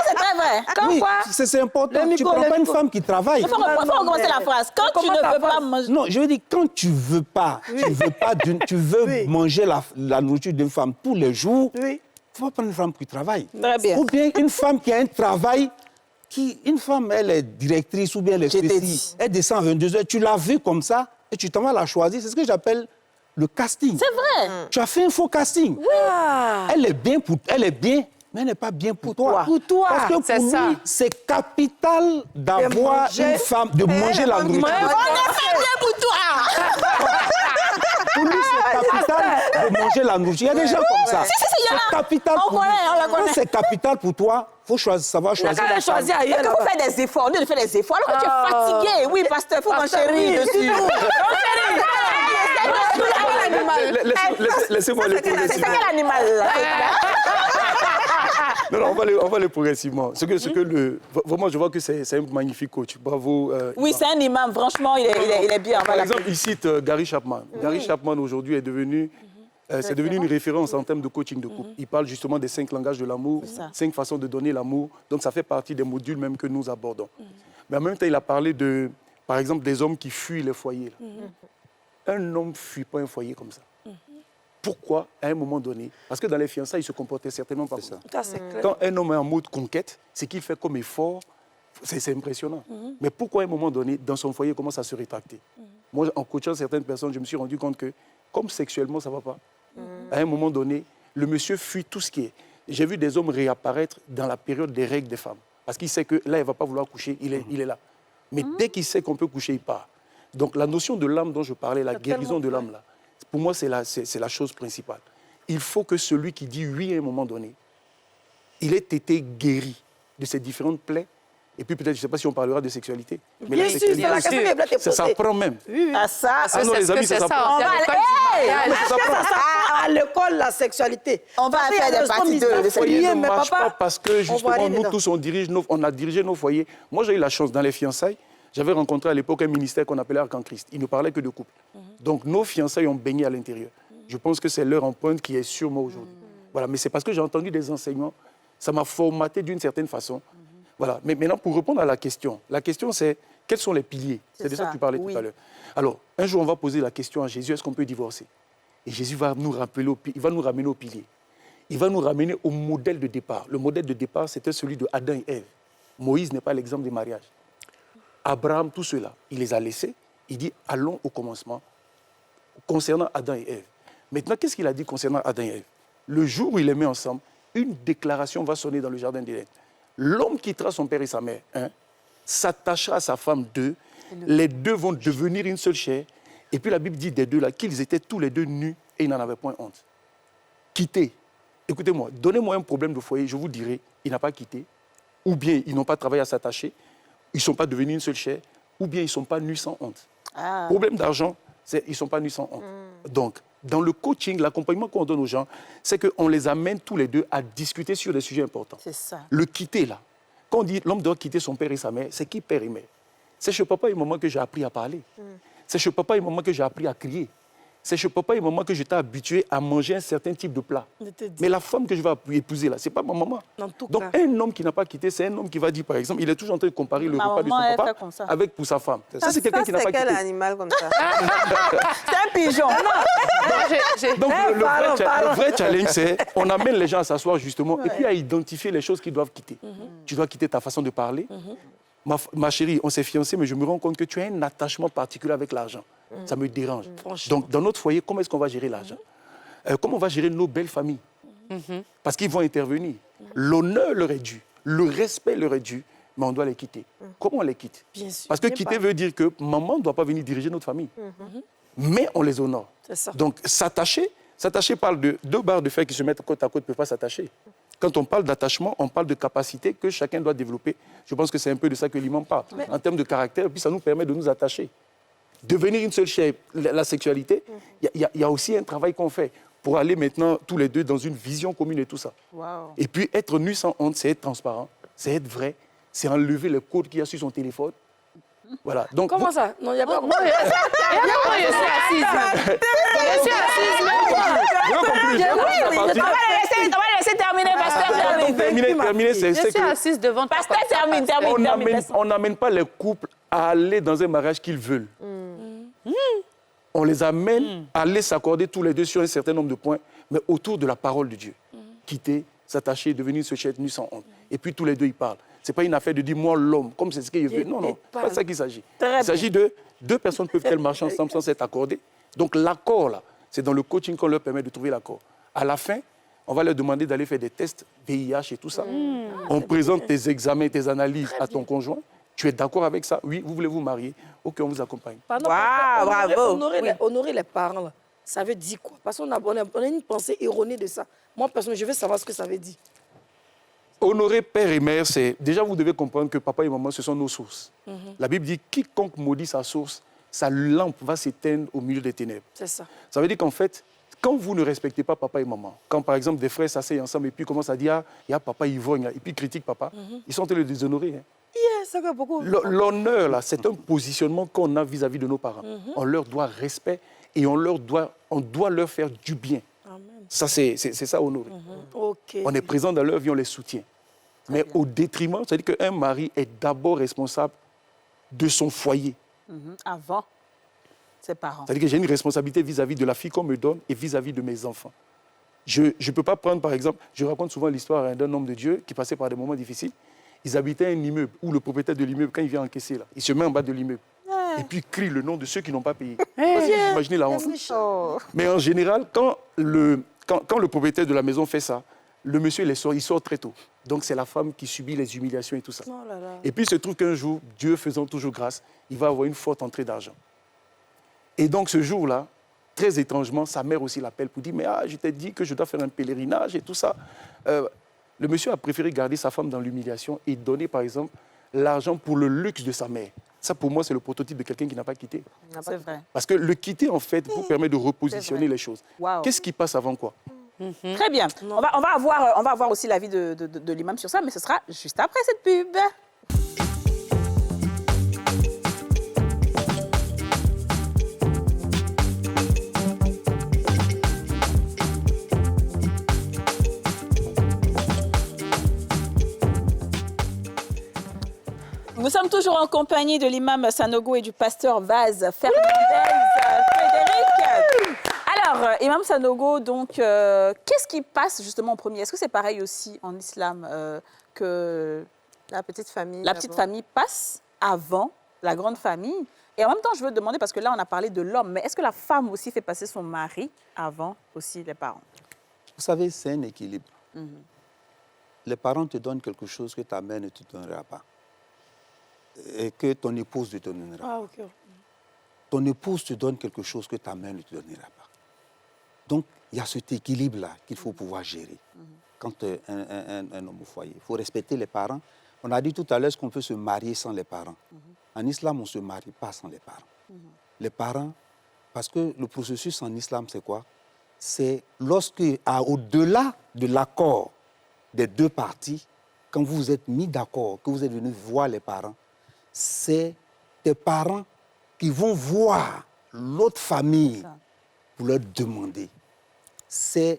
c'est très vrai. Comme Oui, quoi? c'est important. Tu ne prends pas une femme qui travaille. Il faut recommencer la phrase. Quand tu ne veux pas manger... Non, je veux dire, quand tu ne veux pas, tu veux manger la nourriture d'une femme tous les jours, il faut prendre une femme qui travaille. Très bien. Ou bien une femme qui a un travail, une femme, elle est directrice ou bien elle est spécialiste, elle descend à 22h, tu l'as vue comme ça et tu t'en vas la choisir. C'est ce que j'appelle le casting. C'est vrai. Tu as fait un faux casting. Oui. Elle est bien, mais elle n'est pas bien pour toi. Pour toi. Parce que pour lui, c'est capital d'avoir une femme, de manger la nourriture. On n'est pas bien pour toi. Pour lui, c'est capital de manger la nourriture. Il y a des gens comme ça. il y en a. C'est capital On pour lui. connaît, on la connaît. Quand c'est capital pour toi, il faut savoir choisir. Elle a choisi ailleurs. Est-ce que vous faites des efforts? On dit de faire des efforts. Alors que tu es fatigué. Oui, pasteur, il faut mon chéri dessus. Mon chéri. Laissez-moi les C'est progressivement. quel animal là? Non, on va aller progressivement. Vraiment, je vois que c'est un magnifique coach. Bravo. Oui, c'est un imam. Franchement, il est bien. Par exemple, il cite Gary Chapman. Gary Chapman, aujourd'hui, est devenu... c'est devenu une référence en termes de coaching de couple. Il parle justement des 5 langages de l'amour, 5 façons de donner l'amour. Donc, ça fait partie des modules même que nous abordons. Mais en même temps, il a parlé de, par exemple, des hommes qui fuient les foyers. Un homme ne fuit pas un foyer comme ça. Pourquoi, à un moment donné? Parce que dans les fiançailles, il se comportait certainement pas comme ça. Quand un homme est en mode conquête, c'est qu'il fait comme effort, c'est impressionnant. Mais pourquoi, à un moment donné, dans son foyer, il commence à se rétracter? Moi, en coachant certaines personnes, je me suis rendu compte que, comme sexuellement, ça ne va pas, à un moment donné, le monsieur fuit tout ce qui est. J'ai vu des hommes réapparaître dans la période des règles des femmes. Parce qu'il sait que là, il ne va pas vouloir coucher, il est là. Mais dès qu'il sait qu'on peut coucher, il part. Donc la notion de l'âme dont je parlais, la guérison de l'âme, là, pour moi, c'est la chose principale. il faut que celui qui dit oui à un moment donné, il ait été guéri de ces différentes plaies. Et puis peut-être, je ne sais pas si on parlera de sexualité. Mais Bien sûr, c'est la question que Blatt est posée. ça s'apprend même. Ah, ça, Ah non, les amis, ça s'apprend. on va Est-ce que ça s'apprend à l'école, la sexualité? On va faire des parties de Le foyer Oui, ne mais marche papa, pas parce que on va justement, aller nous dedans. tous, on a dirigé nos foyers. Moi, j'ai eu la chance dans les fiançailles. J'avais rencontré à l'époque un ministère qu'on appelait Arc-en-Christ. Il ne parlait que de couple. Donc nos fiançailles ont baigné à l'intérieur. Je pense que c'est leur empreinte qui est sur moi aujourd'hui. Voilà, mais c'est parce que j'ai entendu des enseignements. Ça m'a formaté d'une certaine façon. Voilà. Mais maintenant, pour répondre à la question c'est quels sont les piliers? C'est de ça que tu parlais tout à l'heure. Alors, un jour, on va poser la question à Jésus, est-ce qu'on peut divorcer? Et Jésus va nous rappeler, il va nous ramener aux piliers. Il va nous ramener au modèle de départ. Le modèle de départ, c'était celui de Adam et Ève. Moïse n'est pas l'exemple du mariage. Abraham, tout cela, il les a laissés. Il dit, allons au commencement concernant Adam et Ève. Maintenant, qu'est-ce qu'il a dit concernant Adam et Ève? Le jour où il les met ensemble, une déclaration va sonner dans le jardin d'Éden. L'homme quittera son père et sa mère, s'attachera à sa femme, les deux vont devenir une seule chair. Et puis la Bible dit des deux là qu'ils étaient tous les deux nus et ils n'en avaient point honte. Quitter. Écoutez-moi, donnez-moi un problème de foyer, je vous dirai, il n'a pas quitté, ou bien ils n'ont pas travaillé à s'attacher, ils ne sont pas devenus une seule chair, ou bien ils ne sont pas nus sans honte. Problème d'argent, c'est ils ne sont pas nus sans honte. Donc, dans le coaching, l'accompagnement qu'on donne aux gens, c'est qu'on les amène tous les deux à discuter sur des sujets importants. C'est ça. Le quitter, là. Quand on dit l'homme doit quitter son père et sa mère, c'est qui père et mère? C'est chez papa et maman que j'ai appris à parler. C'est chez papa et maman que j'ai appris à crier. C'est chez papa et maman que j'étais habitué à manger un certain type de plat. Mais la femme que je vais épouser, là, ce n'est pas ma maman. Donc, un homme qui n'a pas quitté, c'est un homme qui va dire, par exemple, il est toujours en train de comparer le repas de son papa avec pour sa femme. Ça, c'est quelqu'un qui n'a pas quitté. C'est quel animal comme ça? C'est un pigeon. Donc, le vrai challenge, c'est on amène les gens à s'asseoir justement et puis à identifier les choses qu'ils doivent quitter. Tu dois quitter ta façon de parler. Ma chérie, on s'est fiancés, mais je me rends compte que tu as un attachement particulier avec l'argent. Ça me dérange. Donc, dans notre foyer, comment est-ce qu'on va gérer l'argent? Comment on va gérer nos belles familles? Parce qu'ils vont intervenir. L'honneur leur est dû, le respect leur est dû, mais on doit les quitter. Comment on les quitte? Bien sûr, Parce que quitter veut dire que maman ne doit pas venir diriger notre famille. Mais on les honore. Ça. Donc, s'attacher parle de deux barres de fer qui se mettent côte à côte ne peuvent pas s'attacher. Quand on parle d'attachement, on parle de capacité que chacun doit développer. Je pense que c'est un peu de ça que l'imam parle. En termes de caractère, puis ça nous permet de nous attacher. Devenir une seule chair, la sexualité, il y a aussi un travail qu'on fait pour aller maintenant tous les deux dans une vision commune et tout ça. Et puis être nu sans honte, c'est être transparent, c'est être vrai, c'est enlever les codes qu'il y a sur son téléphone. Voilà. Donc, Comment ça? Non, il n'y a pas... Je suis assise. Je suis assise. On va le laisser terminer, pasteur. terminer, Je suis assise devant ta Pasteur, termine. on n'amène pas les couples à aller dans un mariage qu'ils veulent. On les amène à aller s'accorder tous les deux sur un certain nombre de points, mais autour de la parole de Dieu. Quitter, s'attacher, devenir ce chef nu sans honte. Et puis tous les deux, ils parlent. Ce n'est pas une affaire de dire moi l'homme, comme c'est ce qu'il veut. Non, non, c'est pas ça qu'il s'agit. Il s'agit de deux personnes peuvent-elles marcher ensemble sans s'être accordées. Donc l'accord, là, c'est dans le coaching qu'on leur permet de trouver l'accord. À la fin, on va leur demander d'aller faire des tests VIH et tout ça. On présente tes examens, tes analyses à ton conjoint. Tu es d'accord avec ça? Oui, vous voulez vous marier? Ok, on vous accompagne. Pardon, honorer les parents, là, ça veut dire quoi? Parce qu'on a une pensée erronée de ça. Moi, personnellement, je veux savoir ce que ça veut dire. Honorer père et mère, c'est... Déjà, vous devez comprendre que papa et maman, ce sont nos sources. La Bible dit, quiconque maudit sa source, sa lampe va s'éteindre au milieu des ténèbres. C'est ça. Ça veut dire qu'en fait, quand vous ne respectez pas papa et maman, quand par exemple des frères s'asseyent ensemble et puis commencent à dire, il y a papa ivrogne, et puis critiquent papa, ils sont en train de le déshonorer. Hein. Ça fait beaucoup. L'honneur, là, c'est un positionnement qu'on a vis-à-vis de nos parents. On leur doit respect et on doit leur faire du bien. Amen. Ça, c'est ça, honorer. Okay. On est présent dans leur vie, on les soutient. Mais au détriment, c'est-à-dire qu'un mari est d'abord responsable de son foyer. Avant ses parents. C'est-à-dire que j'ai une responsabilité vis-à-vis de la fille qu'on me donne et vis-à-vis de mes enfants. Je ne peux pas prendre, par exemple, je raconte souvent l'histoire d'un homme de Dieu qui passait par des moments difficiles. Ils habitaient un immeuble où le propriétaire de l'immeuble, quand il vient encaisser, là, il se met en bas de l'immeuble. Et puis il crie le nom de ceux qui n'ont pas payé. Vous imaginez la honte. Mais en général, quand le propriétaire de la maison fait ça, le monsieur, il sort très tôt. Donc c'est la femme qui subit les humiliations et tout ça. Et puis il se trouve qu'un jour, Dieu faisant toujours grâce, il va avoir une forte entrée d'argent. Et donc ce jour-là, très étrangement, sa mère aussi l'appelle pour dire « Mais je t'ai dit que je dois faire un pèlerinage et tout ça. » Le monsieur a préféré garder sa femme dans l'humiliation et donner, par exemple, l'argent pour le luxe de sa mère. Ça, pour moi, c'est le prototype de quelqu'un qui n'a pas quitté. C'est vrai. Parce que le quitter, en fait, vous permet de repositionner les choses. Wow. Qu'est-ce qui passe avant quoi? Très bien. On va avoir aussi l'avis de l'imam sur ça, mais ce sera juste après cette pub. Nous sommes toujours en compagnie de l'imam Sanogo et du pasteur Vaz Fernandez Frédéric. Alors, imam Sanogo, donc, qu'est-ce qui passe justement en premier? Est-ce que c'est pareil aussi en islam que La petite famille. la petite famille passe avant la grande famille? Et en même temps, je veux demander, parce que là, on a parlé de l'homme, mais est-ce que la femme aussi fait passer son mari avant aussi les parents? Vous savez, c'est un équilibre. Les parents te donnent quelque chose que ta mère ne te donnera pas. Et que ton épouse ne te donnera pas. Ah, ok. Ton épouse te donne quelque chose que ta mère ne te donnera pas. Donc, il y a cet équilibre-là qu'il faut pouvoir gérer quand un homme au foyer. Il faut respecter les parents. On a dit tout à l'heure qu'on peut se marier sans les parents. En islam, on ne se marie pas sans les parents. Les parents, parce que le processus en islam, c'est quoi? C'est lorsque, au-delà de l'accord des deux parties, quand vous vous êtes mis d'accord, que vous êtes venu voir les parents, c'est tes parents qui vont voir l'autre famille pour leur demander. C'est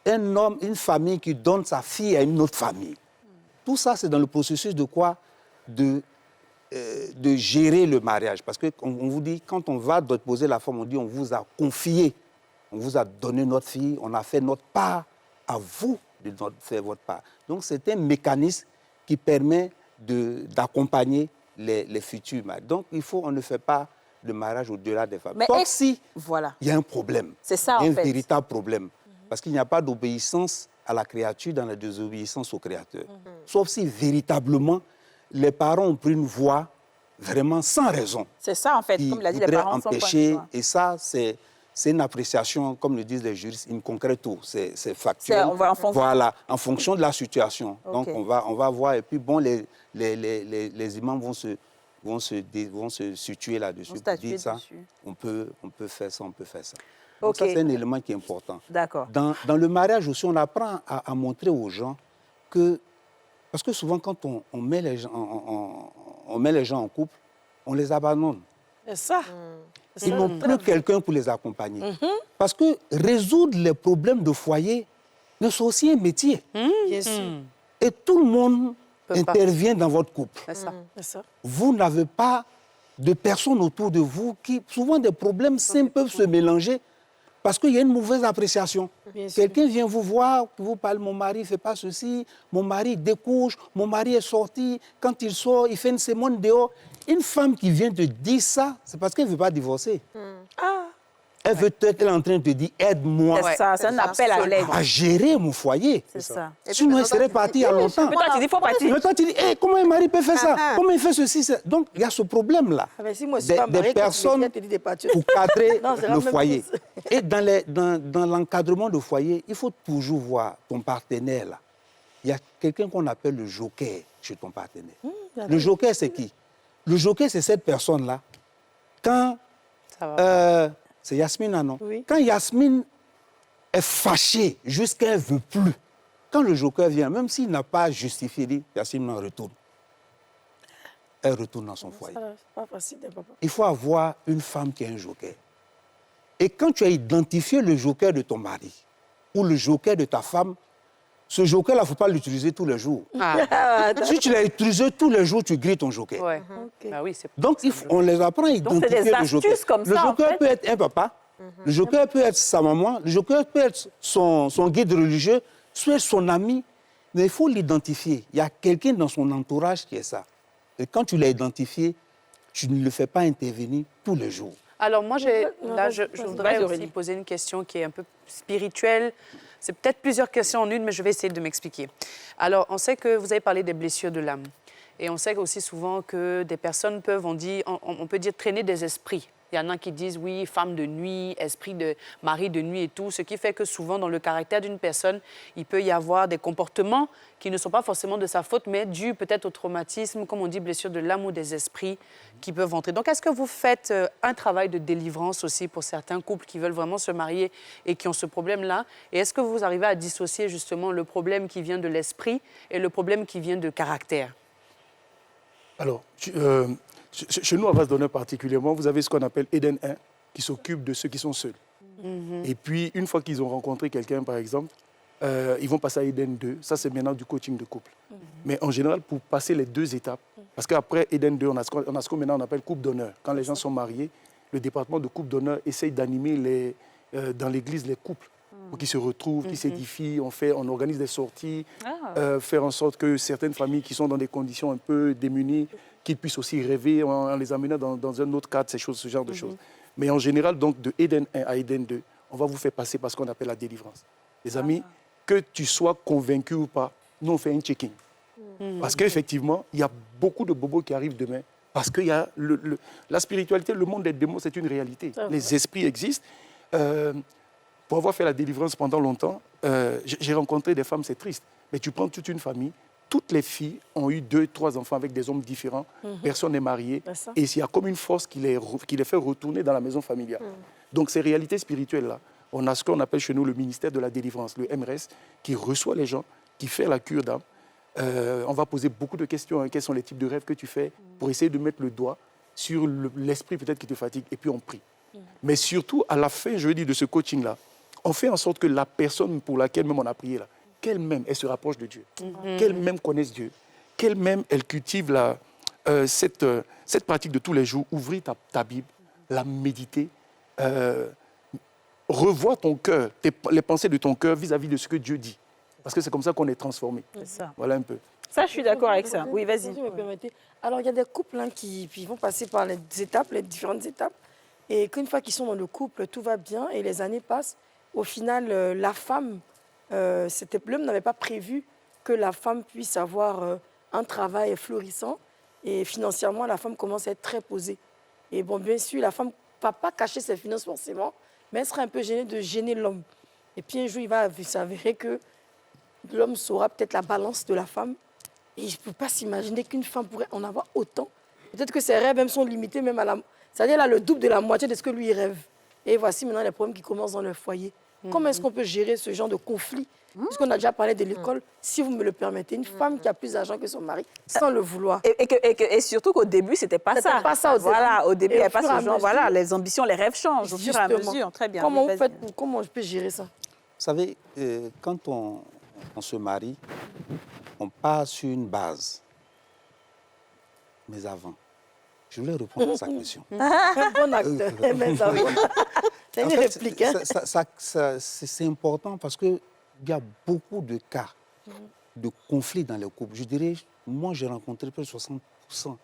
un homme, une famille qui donne sa fille à une autre famille. Tout ça, c'est dans le processus de quoi? De gérer le mariage. Parce qu'on vous dit, quand on va déposer la femme, on dit on vous a confié, on vous a donné notre fille, on a fait notre part, à vous de faire votre part. Donc, c'est un mécanisme qui permet d'accompagner les futurs mariés. Donc, on ne fait pas de mariage au-delà des femmes. Sauf si il y a un problème. C'est ça, en fait. Un véritable problème. Parce qu'il n'y a pas d'obéissance à la créature dans la désobéissance au Créateur. Sauf si, véritablement, les parents ont pris une voie vraiment sans raison. C'est ça, en fait. Comme l'a dit, les parents sont empêcher, et ça, c'est une appréciation, comme le disent les juristes, in concreto, c'est factuel. Voilà, en fonction de la situation. Okay. Donc, on va voir, et puis, bon, les imams vont se situer là-dessus, pour dire ça, on peut faire ça, on peut faire ça. Donc, ça, c'est un élément qui est important. D'accord. Dans le mariage aussi, on apprend à montrer aux gens que, parce que souvent, quand on met les gens en couple, on les abandonne. C'est ça. Ils n'ont plus quelqu'un pour les accompagner. Parce que résoudre les problèmes de foyer, c'est aussi un métier. Bien sûr. Et tout le monde intervient dans votre couple. C'est ça. Vous n'avez pas de personnes autour de vous qui, souvent, des problèmes simples peuvent se mélanger parce qu'il y a une mauvaise appréciation. Quelqu'un vient vous voir, vous parle, mon mari ne fait pas ceci, mon mari découche, mon mari est sorti, quand il sort, il fait une semaine dehors. Une femme qui vient te dire ça, c'est parce qu'elle ne veut pas divorcer. Elle veut être en train de te dire, aide-moi. C'est ça, c'est un appel à l'aide. À gérer mon foyer. C'est ça. Sinon, elle serait partie il y a longtemps. Mais toi, tu dis, il faut partir. Mais toi, tu dis, comment un mari peut faire ça? Comment il fait ceci? Donc, il y a ce problème-là. Si moi, je suis pas mariée, des personnes pour cadrer le foyer. Et dans l'encadrement de foyer, il faut toujours voir ton partenaire là. Il y a quelqu'un qu'on appelle le joker chez ton partenaire. Le joker, c'est qui? Le joker, c'est cette personne-là. Quand... c'est Yasmine, non? Oui. Quand Yasmine est fâchée jusqu'à elle ne veut plus, quand le joker vient, même s'il n'a pas justifié, dit, Yasmine en retourne. Elle retourne dans son foyer. C'est pas facile, papa. Il faut avoir une femme qui a un joker. Et quand tu as identifié le joker de ton mari ou le joker de ta femme, ce joker-là, il ne faut pas l'utiliser tous les jours. Si tu l'as utilisé tous les jours, tu grilles ton joker. Ouais. Bah oui, donc, on les apprend à identifier le joker. Comme ça, le joker peut être un papa, le joker peut être sa maman, le joker peut être son guide religieux, soit son ami, mais il faut l'identifier. Il y a quelqu'un dans son entourage qui est ça. Et quand tu l'as identifié, tu ne le fais pas intervenir tous les jours. Alors moi, je voudrais aussi poser une question qui est un peu spirituelle. C'est peut-être plusieurs questions en une, mais je vais essayer de m'expliquer. Alors, on sait que vous avez parlé des blessures de l'âme. Et on sait aussi souvent que des personnes peuvent, on peut dire, traîner des esprits Il y en a qui disent, oui, femme de nuit, esprit de mari de nuit et tout, ce qui fait que souvent, dans le caractère d'une personne, il peut y avoir des comportements qui ne sont pas forcément de sa faute, mais dus peut-être au traumatisme, comme on dit, blessure de l'âme ou des esprits qui peuvent entrer. Donc, est-ce que vous faites un travail de délivrance aussi pour certains couples qui veulent vraiment se marier et qui ont ce problème-là? Et est-ce que vous arrivez à dissocier justement le problème qui vient de l'esprit et le problème qui vient de caractère? Alors, chez nous, à Vase d'Honneur particulièrement, vous avez ce qu'on appelle Eden 1, qui s'occupe de ceux qui sont seuls. Et puis, une fois qu'ils ont rencontré quelqu'un, par exemple, ils vont passer à Eden 2. Ça, c'est maintenant du coaching de couple. Mais en général, pour passer les 2 étapes, parce qu'après Eden 2, on a ce qu'on maintenant on appelle couple d'honneur. Quand les gens sont mariés, le département de couple d'honneur essaye d'animer dans l'église les couples pour qu'ils se retrouvent, qu'ils s'édifient. On organise des sorties, faire en sorte que certaines familles qui sont dans des conditions un peu démunies, qu'ils puissent aussi rêver en les amenant dans un autre cadre, ce genre de choses. Mais en général, donc, de Eden 1 à Eden 2, on va vous faire passer par ce qu'on appelle la délivrance. Les amis, que tu sois convaincu ou pas, nous, on fait un checking. Parce qu'effectivement, il y a beaucoup de bobos qui arrivent demain. Parce qu'il y a la spiritualité, le monde des démons, c'est une réalité. Les esprits existent. Pour avoir fait la délivrance pendant longtemps, j'ai rencontré des femmes, c'est triste. Mais tu prends toute une famille, toutes les filles ont eu 2, 3 enfants avec des hommes différents. Personne n'est marié. Et il y a comme une force qui les fait retourner dans la maison familiale. Donc ces réalités spirituelles-là, on a ce qu'on appelle chez nous le ministère de la délivrance, le MRS, qui reçoit les gens, qui fait la cure d'âme. On va poser beaucoup de questions. Quels sont les types de rêves que tu fais pour essayer de mettre le doigt sur l'esprit peut-être qui te fatigue. Et puis on prie. Mais surtout, à la fin, je veux dire, de ce coaching-là, on fait en sorte que la personne pour laquelle même on a prié, là, qu'elle-même, elle se rapproche de Dieu, qu'elle-même connaisse Dieu, qu'elle-même, elle cultive cette pratique de tous les jours, ouvrir ta Bible, la méditer, revois ton cœur, les pensées de ton cœur vis-à-vis de ce que Dieu dit. Parce que c'est comme ça qu'on est transformé. C'est ça. Voilà un peu. Ça, je suis d'accord avec ça. Oui, vas-y. Si vous me permettez. Alors, il y a des couples qui vont passer par les différentes étapes. Et qu'une fois qu'ils sont dans le couple, tout va bien et les années passent. Au final, la femme, l'homme n'avait pas prévu que la femme puisse avoir un travail florissant. Et financièrement, la femme commence à être très posée. Et bon, bien sûr, la femme ne va pas cacher ses finances forcément, mais elle sera un peu gênée de gêner l'homme. Et puis un jour, il va s'avérer que l'homme saura peut-être la balance de la femme. Et je ne peux pas s'imaginer qu'une femme pourrait en avoir autant. Peut-être que ses rêves même sont limités, même c'est-à-dire là, le double de la moitié de ce que lui rêve. Et voici maintenant les problèmes qui commencent dans le foyer. Comment est-ce qu'on peut gérer ce genre de conflit? Puisqu'on a déjà parlé de l'école, si vous me le permettez, une femme qui a plus d'argent que son mari, sans le vouloir. Et surtout qu'au début, c'était pas ça. Pas ça au début. Voilà, au début, il n'y a pas ce genre. mesure, Voilà, les ambitions, les rêves changent au fur et à Justement. mesure. Très bien. Comment Oui, vous faites, comment je peux gérer ça? Vous savez, quand on se marie, on part sur une base. Mais avant, je voulais répondre à sa question. Un bon acteur. Mais ça, oui. C'est une réplique. Hein? C'est important parce qu'il y a beaucoup de cas de conflits dans les couples. Je dirais, moi, j'ai rencontré près de 60%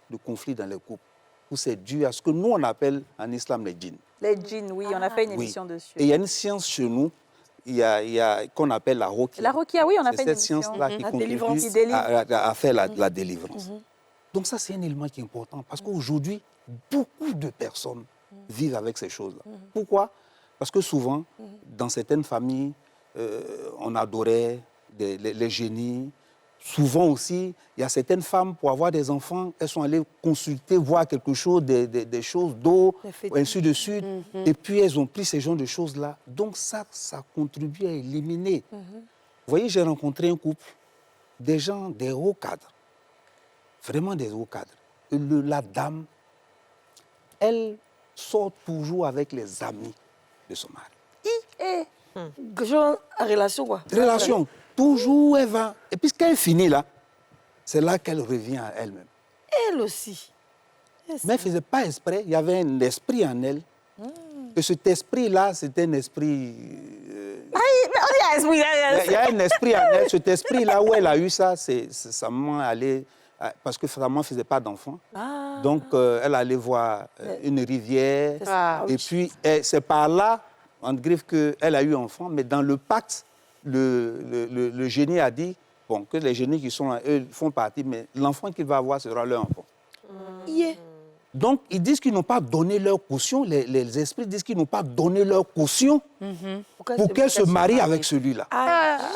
de conflits dans les couples où c'est dû à ce que nous, on appelle en islam les djinns. Les djinns, oui, on a fait une Oui. émission dessus. Et il y a une science chez nous, qu'on appelle la roquia. La roquia, oui, on a fait C'est une cette émission. science-là qui La contribue délivrance. Qui délivre. à faire la délivrance. Donc ça, c'est un élément qui est important parce qu'aujourd'hui, beaucoup de personnes vivent avec ces choses-là. Pourquoi? Parce que souvent, dans certaines familles, on adorait les génies. Souvent aussi, il y a certaines femmes, pour avoir des enfants, elles sont allées consulter, voir quelque chose, des choses d'eau, ainsi de suite. Et puis, elles ont pris ces genres de choses-là. Donc ça contribue à éliminer. Vous voyez, j'ai rencontré un couple, des gens, des hauts cadres, vraiment des hauts cadres. Et la dame, elle sort toujours avec les amis de son mari. Genre, en relation, quoi. Relation, toujours elle va. Et puis quand elle finit là, c'est là qu'elle revient à elle-même. Elle aussi. Mais elle ne faisait pas exprès, il y avait un esprit en elle. Et cet esprit-là, c'était un esprit... Il y a un esprit en elle. Cet esprit-là, où elle a eu ça, c'est sa maman allait... Parce que sa maman ne faisait pas d'enfant. Donc, elle allait voir une rivière. Et puis, c'est par là, en griffe, qu'elle a eu enfant. Mais dans le pacte, le génie a dit que les génies qui sont là, eux, font partie, mais l'enfant qu'il va avoir sera leur enfant. Yeah. Donc, ils disent qu'ils n'ont pas donné leur caution, les esprits disent qu'ils n'ont pas donné leur caution pour qu'elle se marie avec celui-là.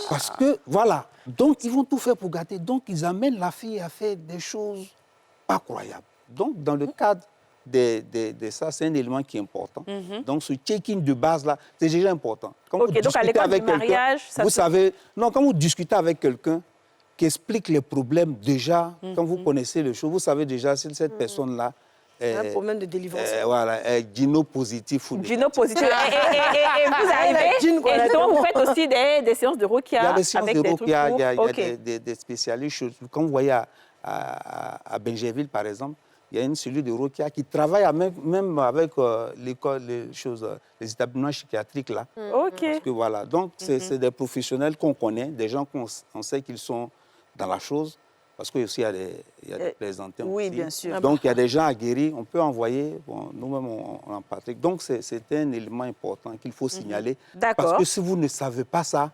Parce que, voilà, donc ils vont tout faire pour gâter. Donc, ils amènent la fille à faire des choses pas croyables. Donc, dans le cadre de ça, c'est un élément qui est important. Donc, ce check-in de base-là, c'est déjà important. Quand vous donc à discutez l'école avec du mariage, quelqu'un, vous savez... Non, quand vous discutez avec quelqu'un qui explique les problèmes déjà, quand vous connaissez les choses, vous savez déjà si cette personne-là... un problème de délivrance. Voilà, Gino positif. Ou Gino positif. Et vous arrivez, et justement, vous faites aussi des séances de Rokia. Il y a des séances avec de des Rokia, il y a, trucs des spécialistes. Quand vous voyez à Benjerville, par exemple, il y a une cellule de Rokia qui travaille même avec l'école, les établissements psychiatriques là. Parce que voilà, donc c'est des professionnels qu'on connaît, des gens qu'on sait qu'ils sont dans la chose. Parce qu'il y a des plaisantins Oui, aussi. bien sûr. Donc, il y a des gens aguerris, on peut envoyer, nous-mêmes, on en pratique. Donc, c'est un élément important qu'il faut signaler. D'accord. Parce que si vous ne savez pas ça,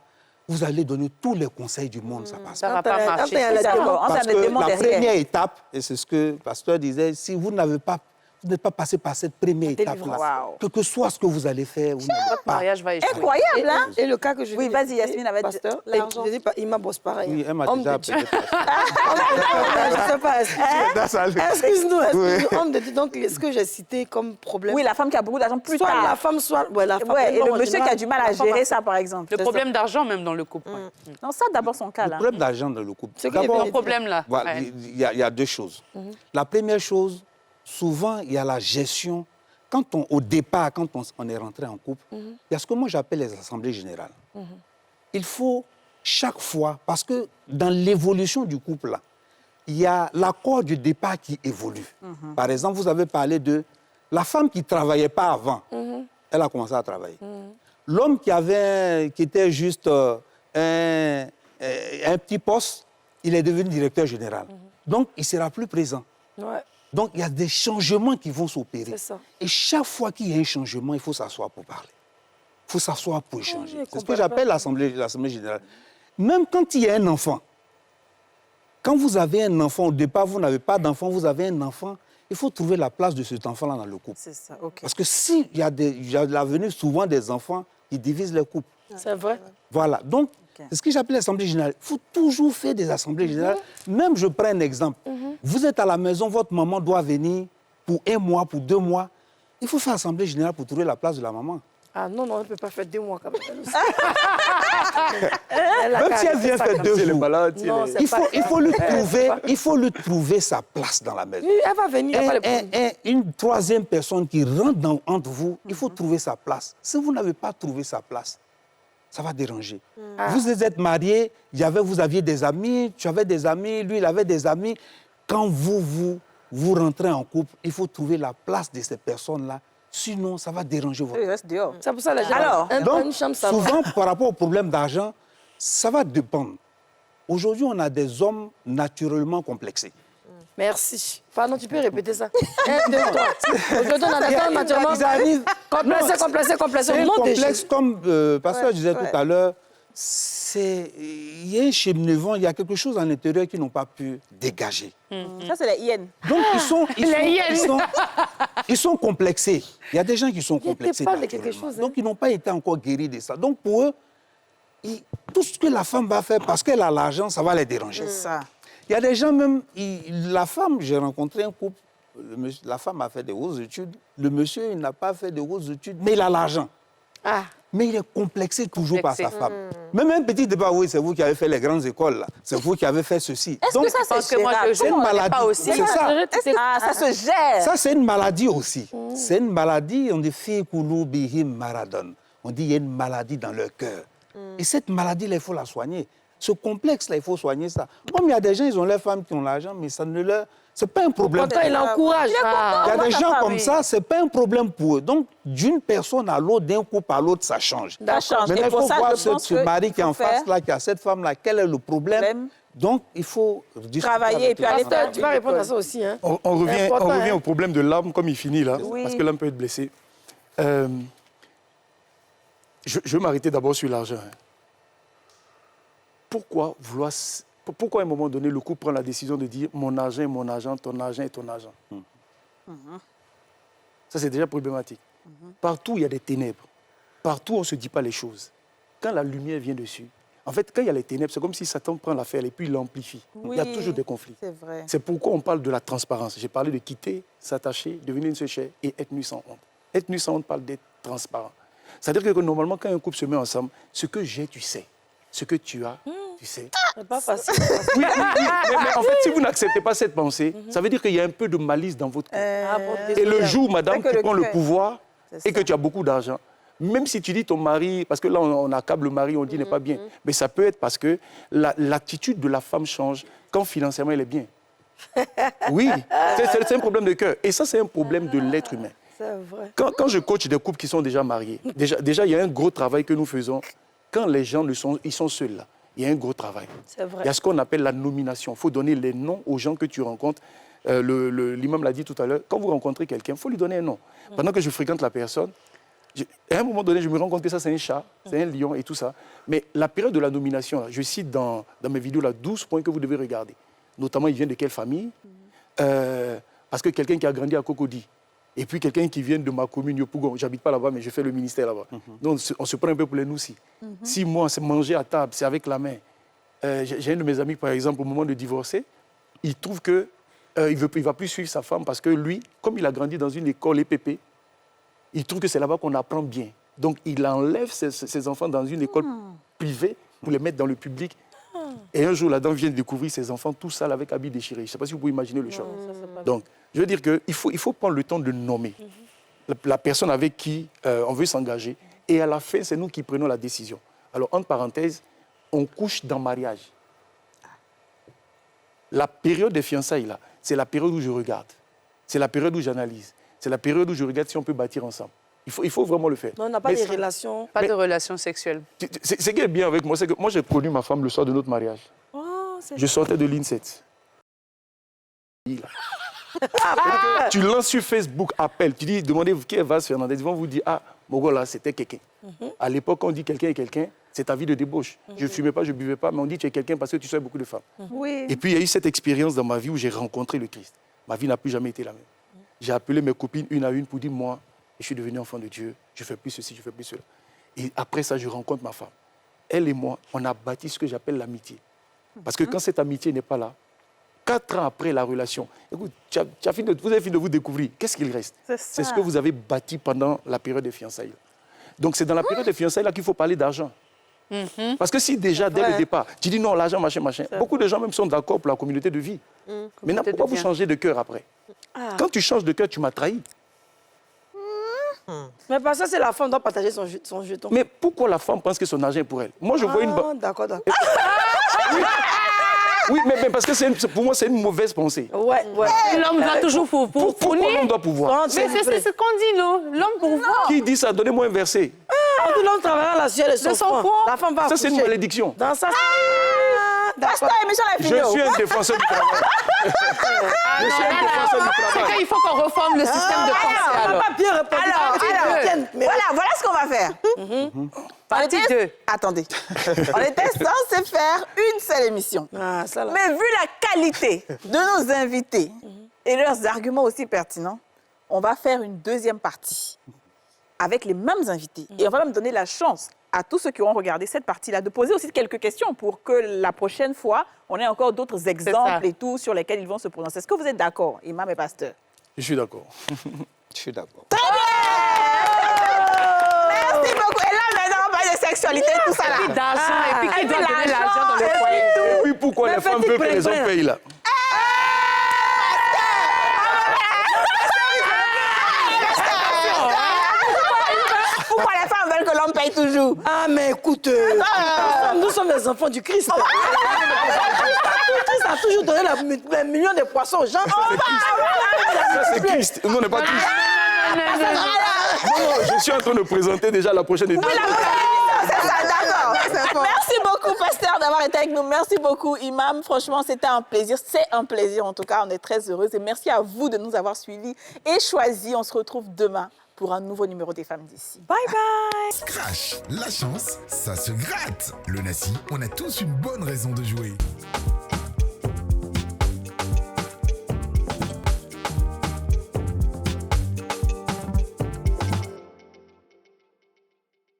vous allez donner tous les conseils du monde, ça passe Ça pas. va pas marcher. Parce que la première étape, et c'est ce que le pasteur disait, si vous n'avez pas... Vous n'êtes pas passé par cette première étape-là. Wow. Quel que soit ce que vous allez faire, vous n'allez Votre pas. mariage va échouer. Incroyable, hein? Et le cas que je Oui, dis, vas-y, Yasmine, avec pasteur, l'argent. il m'a bossé pareil. Oui, elle m'a Homme déjà de Dieu. appelé. Je sais pas, excuse-nous. Oui. Homme de Dieu, donc ce que j'ai cité comme problème. Oui, la femme qui a beaucoup d'argent plus soit tard. la femme, soit la femme. Ouais, et Bon, le en monsieur qui général, a du mal à la femme gérer ça, par exemple. Le problème d'argent même dans le couple. ouais. Non, ça, d'abord, son cas, Le là. problème d'argent dans le couple. C'est que D'abord, les Le problème là. voilà, ouais. il y a deux choses. La première chose, souvent, il y a la gestion. Au départ, quand on est rentré en couple, il y a ce que moi j'appelle les assemblées générales. Il faut chaque fois, parce que dans l'évolution du couple, là, il y a l'accord du départ qui évolue. Par exemple, vous avez parlé de la femme qui ne travaillait pas avant, elle a commencé à travailler. L'homme qui était juste un petit poste, il est devenu directeur général. Donc, il ne sera plus présent. Ouais. Donc, il y a des changements qui vont s'opérer. C'est ça. Et chaque fois qu'il y a un changement, il faut s'asseoir pour parler. Il faut s'asseoir pour échanger. Oui, C'est ce que j'appelle l'Assemblée générale. Même quand il y a un enfant, quand vous avez un enfant, au départ, vous n'avez pas d'enfant, vous avez un enfant, il faut trouver la place de cet enfant-là dans le couple. C'est ça, OK. Parce que s'il y a la venue souvent des enfants qui divisent les couples. C'est vrai. Voilà. Donc, c'est ce que j'appelle l'Assemblée générale. Il faut toujours faire des assemblées générales. Même, je prends un exemple. Vous êtes à la maison, votre maman doit venir pour 1 mois, pour 2 mois. Il faut faire l'Assemblée générale pour trouver la place de la maman. Ah non, on ne peut pas faire 2 mois quand même. Même si elle vient faire 2 jours. Non, c'est pas- Il faut lui trouver sa place dans la maison. Oui, elle va venir, il n'y a pas de problème. Une troisième personne qui rentre entre vous, il faut trouver sa place. Si vous n'avez pas trouvé sa place, ça va déranger. Vous êtes mariés, vous aviez des amis, tu avais des amis, lui, il avait des amis. Quand vous rentrez en couple, il faut trouver la place de ces personnes-là. Sinon, ça va déranger votre... Il reste dehors. C'est pour ça que les gens... Alors, Donc, une chambre, ça va. souvent, par rapport au problème d'argent, ça va dépendre. Aujourd'hui, on a des hommes naturellement complexés. Merci. Pardon, tu peux répéter ça. 1, 2, 3. Aujourd'hui, on a des hommes naturellement... Ils arrivent... Complexés. C'est un Non, complexe, comme le pasteur disait tout à l'heure, il y a un cheminement, il y a quelque chose à l'intérieur qu'ils n'ont pas pu dégager. Ça, c'est les hyènes. Donc, ils sont complexés. Il y a des gens qui sont complexés. parle de quelque naturellement. chose, hein. Donc, ils n'ont pas été encore guéris de ça. Donc, pour eux, tout ce que la femme va faire parce qu'elle a l'argent, ça va les déranger. C'est ça. Il y a des gens même, la femme, j'ai rencontré un couple, la femme a fait des hautes études, le monsieur, il n'a pas fait de hautes études, mais il a l'argent. Ah, Mais il est complexé toujours par sa Complexé. femme. Même un petit débat, oui, c'est vous qui avez fait les grandes écoles, là. C'est vous qui avez fait ceci. Est-ce Donc, que ça, parce c'est que moi, gérable? je- c'est une on n'est pas maladie. aussi. C'est ça. Ah, ça se gère. Ça, c'est une maladie aussi. C'est une maladie, on dit fi kulubihim maradon. On dit il y a une maladie dans leur cœur. Et cette maladie-là, il faut la soigner. Ce complexe-là, il faut soigner ça. Comme il y a des gens, ils ont leurs femmes qui ont l'argent, mais ça ne leur... C'est pas un problème. pourtant, il encourage. Il y a Moi, des ça gens va, comme oui. ça, c'est pas un problème pour eux. Donc, d'une personne à l'autre, d'un couple à l'autre, ça change. Ça change. Maintenant, Et il pour faut ça, voir je pense ce que mari qui est en il faut faire- face, là, qui a cette femme-là, quel est le problème. Donc, il faut discuter Travailler avec et puis eux. aller Pasteur, tu vas répondre à ça aussi. Hein. On revient, Important, on revient hein. au problème de l'âme, comme il finit là, Oui. parce que l'âme peut être blessée. Je veux m'arrêter d'abord sur l'argent. hein. Pourquoi à un moment donné, le couple prend la décision de dire mon argent est mon argent, ton argent est ton argent Ça, c'est déjà problématique. Partout, il y a des ténèbres. Partout, on ne se dit pas les choses. Quand la lumière vient dessus, en fait, quand il y a les ténèbres, c'est comme si Satan prend l'affaire et puis il l'amplifie. Il y a toujours des conflits. C'est vrai. C'est pourquoi on parle de la transparence. J'ai parlé de quitter, s'attacher, devenir une seule chair et être nu sans honte. Être nu sans honte parle d'être transparent. C'est-à-dire que normalement, quand un couple se met ensemble, ce que j'ai, tu sais. Ce que tu as, tu sais. C'est pas facile. Oui, mais en fait, si vous n'acceptez pas cette pensée, ça veut dire qu'il y a un peu de malice dans votre couple. Ah bon, Et désolé. le jour, madame, C'est que tu prends le cœur. pouvoir C'est et que ça. tu as beaucoup d'argent, même si tu dis ton mari, parce que là, on accable le mari, on dit n'est pas bien, mais ça peut être parce que l'attitude de la femme change quand financièrement elle est bien. Oui, c'est un problème de cœur. Et ça, c'est un problème de l'être humain. C'est vrai. Quand je coach des couples qui sont déjà mariés, déjà, il y a un gros travail que nous faisons. Quand les gens ils sont seuls là, il y a un gros travail. C'est vrai. Il y a ce qu'on appelle la nomination. Il faut donner les noms aux gens que tu rencontres. L'imam l'a dit tout à l'heure, quand vous rencontrez quelqu'un, il faut lui donner un nom. Pendant que je fréquente la personne, à un moment donné, je me rends compte que ça, c'est un chat, c'est un lion et tout ça. Mais la période de la nomination, là, je cite dans mes vidéos là, 12 points que vous devez regarder. Notamment, il vient de quelle famille parce que quelqu'un qui a grandi à Cocody, et puis quelqu'un qui vient de ma commune, Yopougon, j'habite pas là-bas, mais je fais le ministère là-bas. Donc, on se prend un peu pour les noussis. Si moi, c'est manger à table, c'est avec la main. J'ai un de mes amis, par exemple, au moment de divorcer, il trouve que il ne va plus suivre sa femme parce que lui, comme il a grandi dans une école EPP, il trouve que c'est là-bas qu'on apprend bien. Donc, il enlève ses enfants dans une école privée pour les mettre dans le public. Et un jour, là-dedans, vient de découvrir ses enfants tout sales avec habits déchirés. Je ne sais pas si vous pouvez imaginer le choc. Donc, je veux dire qu'il faut prendre le temps de nommer la personne avec qui on veut s'engager. Et à la fin, c'est nous qui prenons la décision. Alors, entre parenthèses, on couche dans le mariage. La période des fiançailles, là, c'est la période où je regarde. C'est la période où j'analyse. C'est la période où je regarde si on peut bâtir ensemble. Il faut vraiment le faire. Non, on n'a pas Mais de ça- relations. Pas de relation sexuelle. Ce qui est bien avec moi, c'est que moi, j'ai connu ma femme le soir de notre mariage. Oh, c'est Je sortais de l'INSET. Tu lances sur Facebook, appel, tu dis, demandez qui est Vaz Fernandez. Ils vont vous dire, ah, mon gars là, c'était quelqu'un. À l'époque, quand on dit quelqu'un est quelqu'un, c'est ta vie de débauche. Je ne fumais pas, je ne buvais pas, mais on dit tu es quelqu'un parce que tu sais beaucoup de femmes. Oui. Et puis, il y a eu cette expérience dans ma vie où j'ai rencontré le Christ. Ma vie n'a plus jamais été la même. J'ai appelé mes copines une à une pour dire, moi, je suis devenu enfant de Dieu, je fais plus ceci, je fais plus cela. Et après ça, je rencontre ma femme. Elle et moi, on a bâti ce que j'appelle l'amitié. Parce que quand cette amitié n'est pas là, 4 ans après la relation, écoute, vous avez fini de vous découvrir. Qu'est-ce qu'il reste? C'est ce que vous avez bâti pendant la période des fiançailles. Donc c'est dans la période des fiançailles là qu'il faut parler d'argent. Parce que si déjà, dès le départ, tu dis non, l'argent, machin, beaucoup de gens même sont d'accord pour la communauté de vie. Maintenant, pourquoi vous changez de cœur après? Quand tu changes de cœur, tu m'as trahi. Mais parce que c'est la femme qui doit partager son jeton. Mais pourquoi la femme pense que son argent est pour elle? Moi, je vois une... Ah, d'accord, d'accord. Oui, mais parce que pour moi, c'est une mauvaise pensée. Ouais, ouais. L'homme va toujours pour Pourquoi fournir. l'homme doit pouvoir? Mais c'est ce qu'on dit, non? L'homme pour voir. Qui dit ça? Donnez-moi un verset. Quand l'homme travaillera la sueur de son son front, front. la femme va Ça, c'est une accoucher. malédiction. Dans ça, Pasteur, émission la Je vidéo. suis un défenseur du travail. Je suis un défenseur du C'est travail. qu'il faut qu'on reforme le système de pensée, on alors. n'a pas bien répondu. Alors, Mais voilà ce qu'on va faire. Partie 2. Attendez. On était censé faire une seule émission. Ah, ça là. Mais vu la qualité de nos invités et leurs arguments aussi pertinents, on va faire une deuxième partie avec les mêmes invités. Et on va même donner la chance à tous ceux qui auront regardé cette partie-là de poser aussi quelques questions pour que la prochaine fois, on ait encore d'autres exemples et tout sur lesquels ils vont se prononcer. Est-ce que vous êtes d'accord, imam et pasteur? Je suis d'accord. Je suis d'accord. Merci beaucoup. Et là, maintenant, on parle de sexualité, tout ça là. D'argent, et puis qui et doit puis donner l'argent, l'argent dans le et foyer. Et puis pourquoi les femmes veulent que les hommes payent là? Pourquoi les femmes veulent que l'homme paye toujours? Ah, mais écoute, nous sommes les enfants du Christ. Le Christ a toujours donné les millions de poissons aux gens. Ça, c'est Christ. Nous, on n'est pas Christ. Non, je suis en train de présenter déjà la prochaine étape. C'est ça, d'accord. Merci beaucoup, pasteur, d'avoir été avec nous. Merci beaucoup, imam. Franchement, c'était un plaisir. C'est un plaisir, en tout cas. On est très heureux. Et merci à vous de nous avoir suivis et choisis. On se retrouve demain pour un nouveau numéro des Femmes d'ici. Bye bye. Scratch, la chance, ça se gratte. Le Nassi, on a tous une bonne raison de jouer.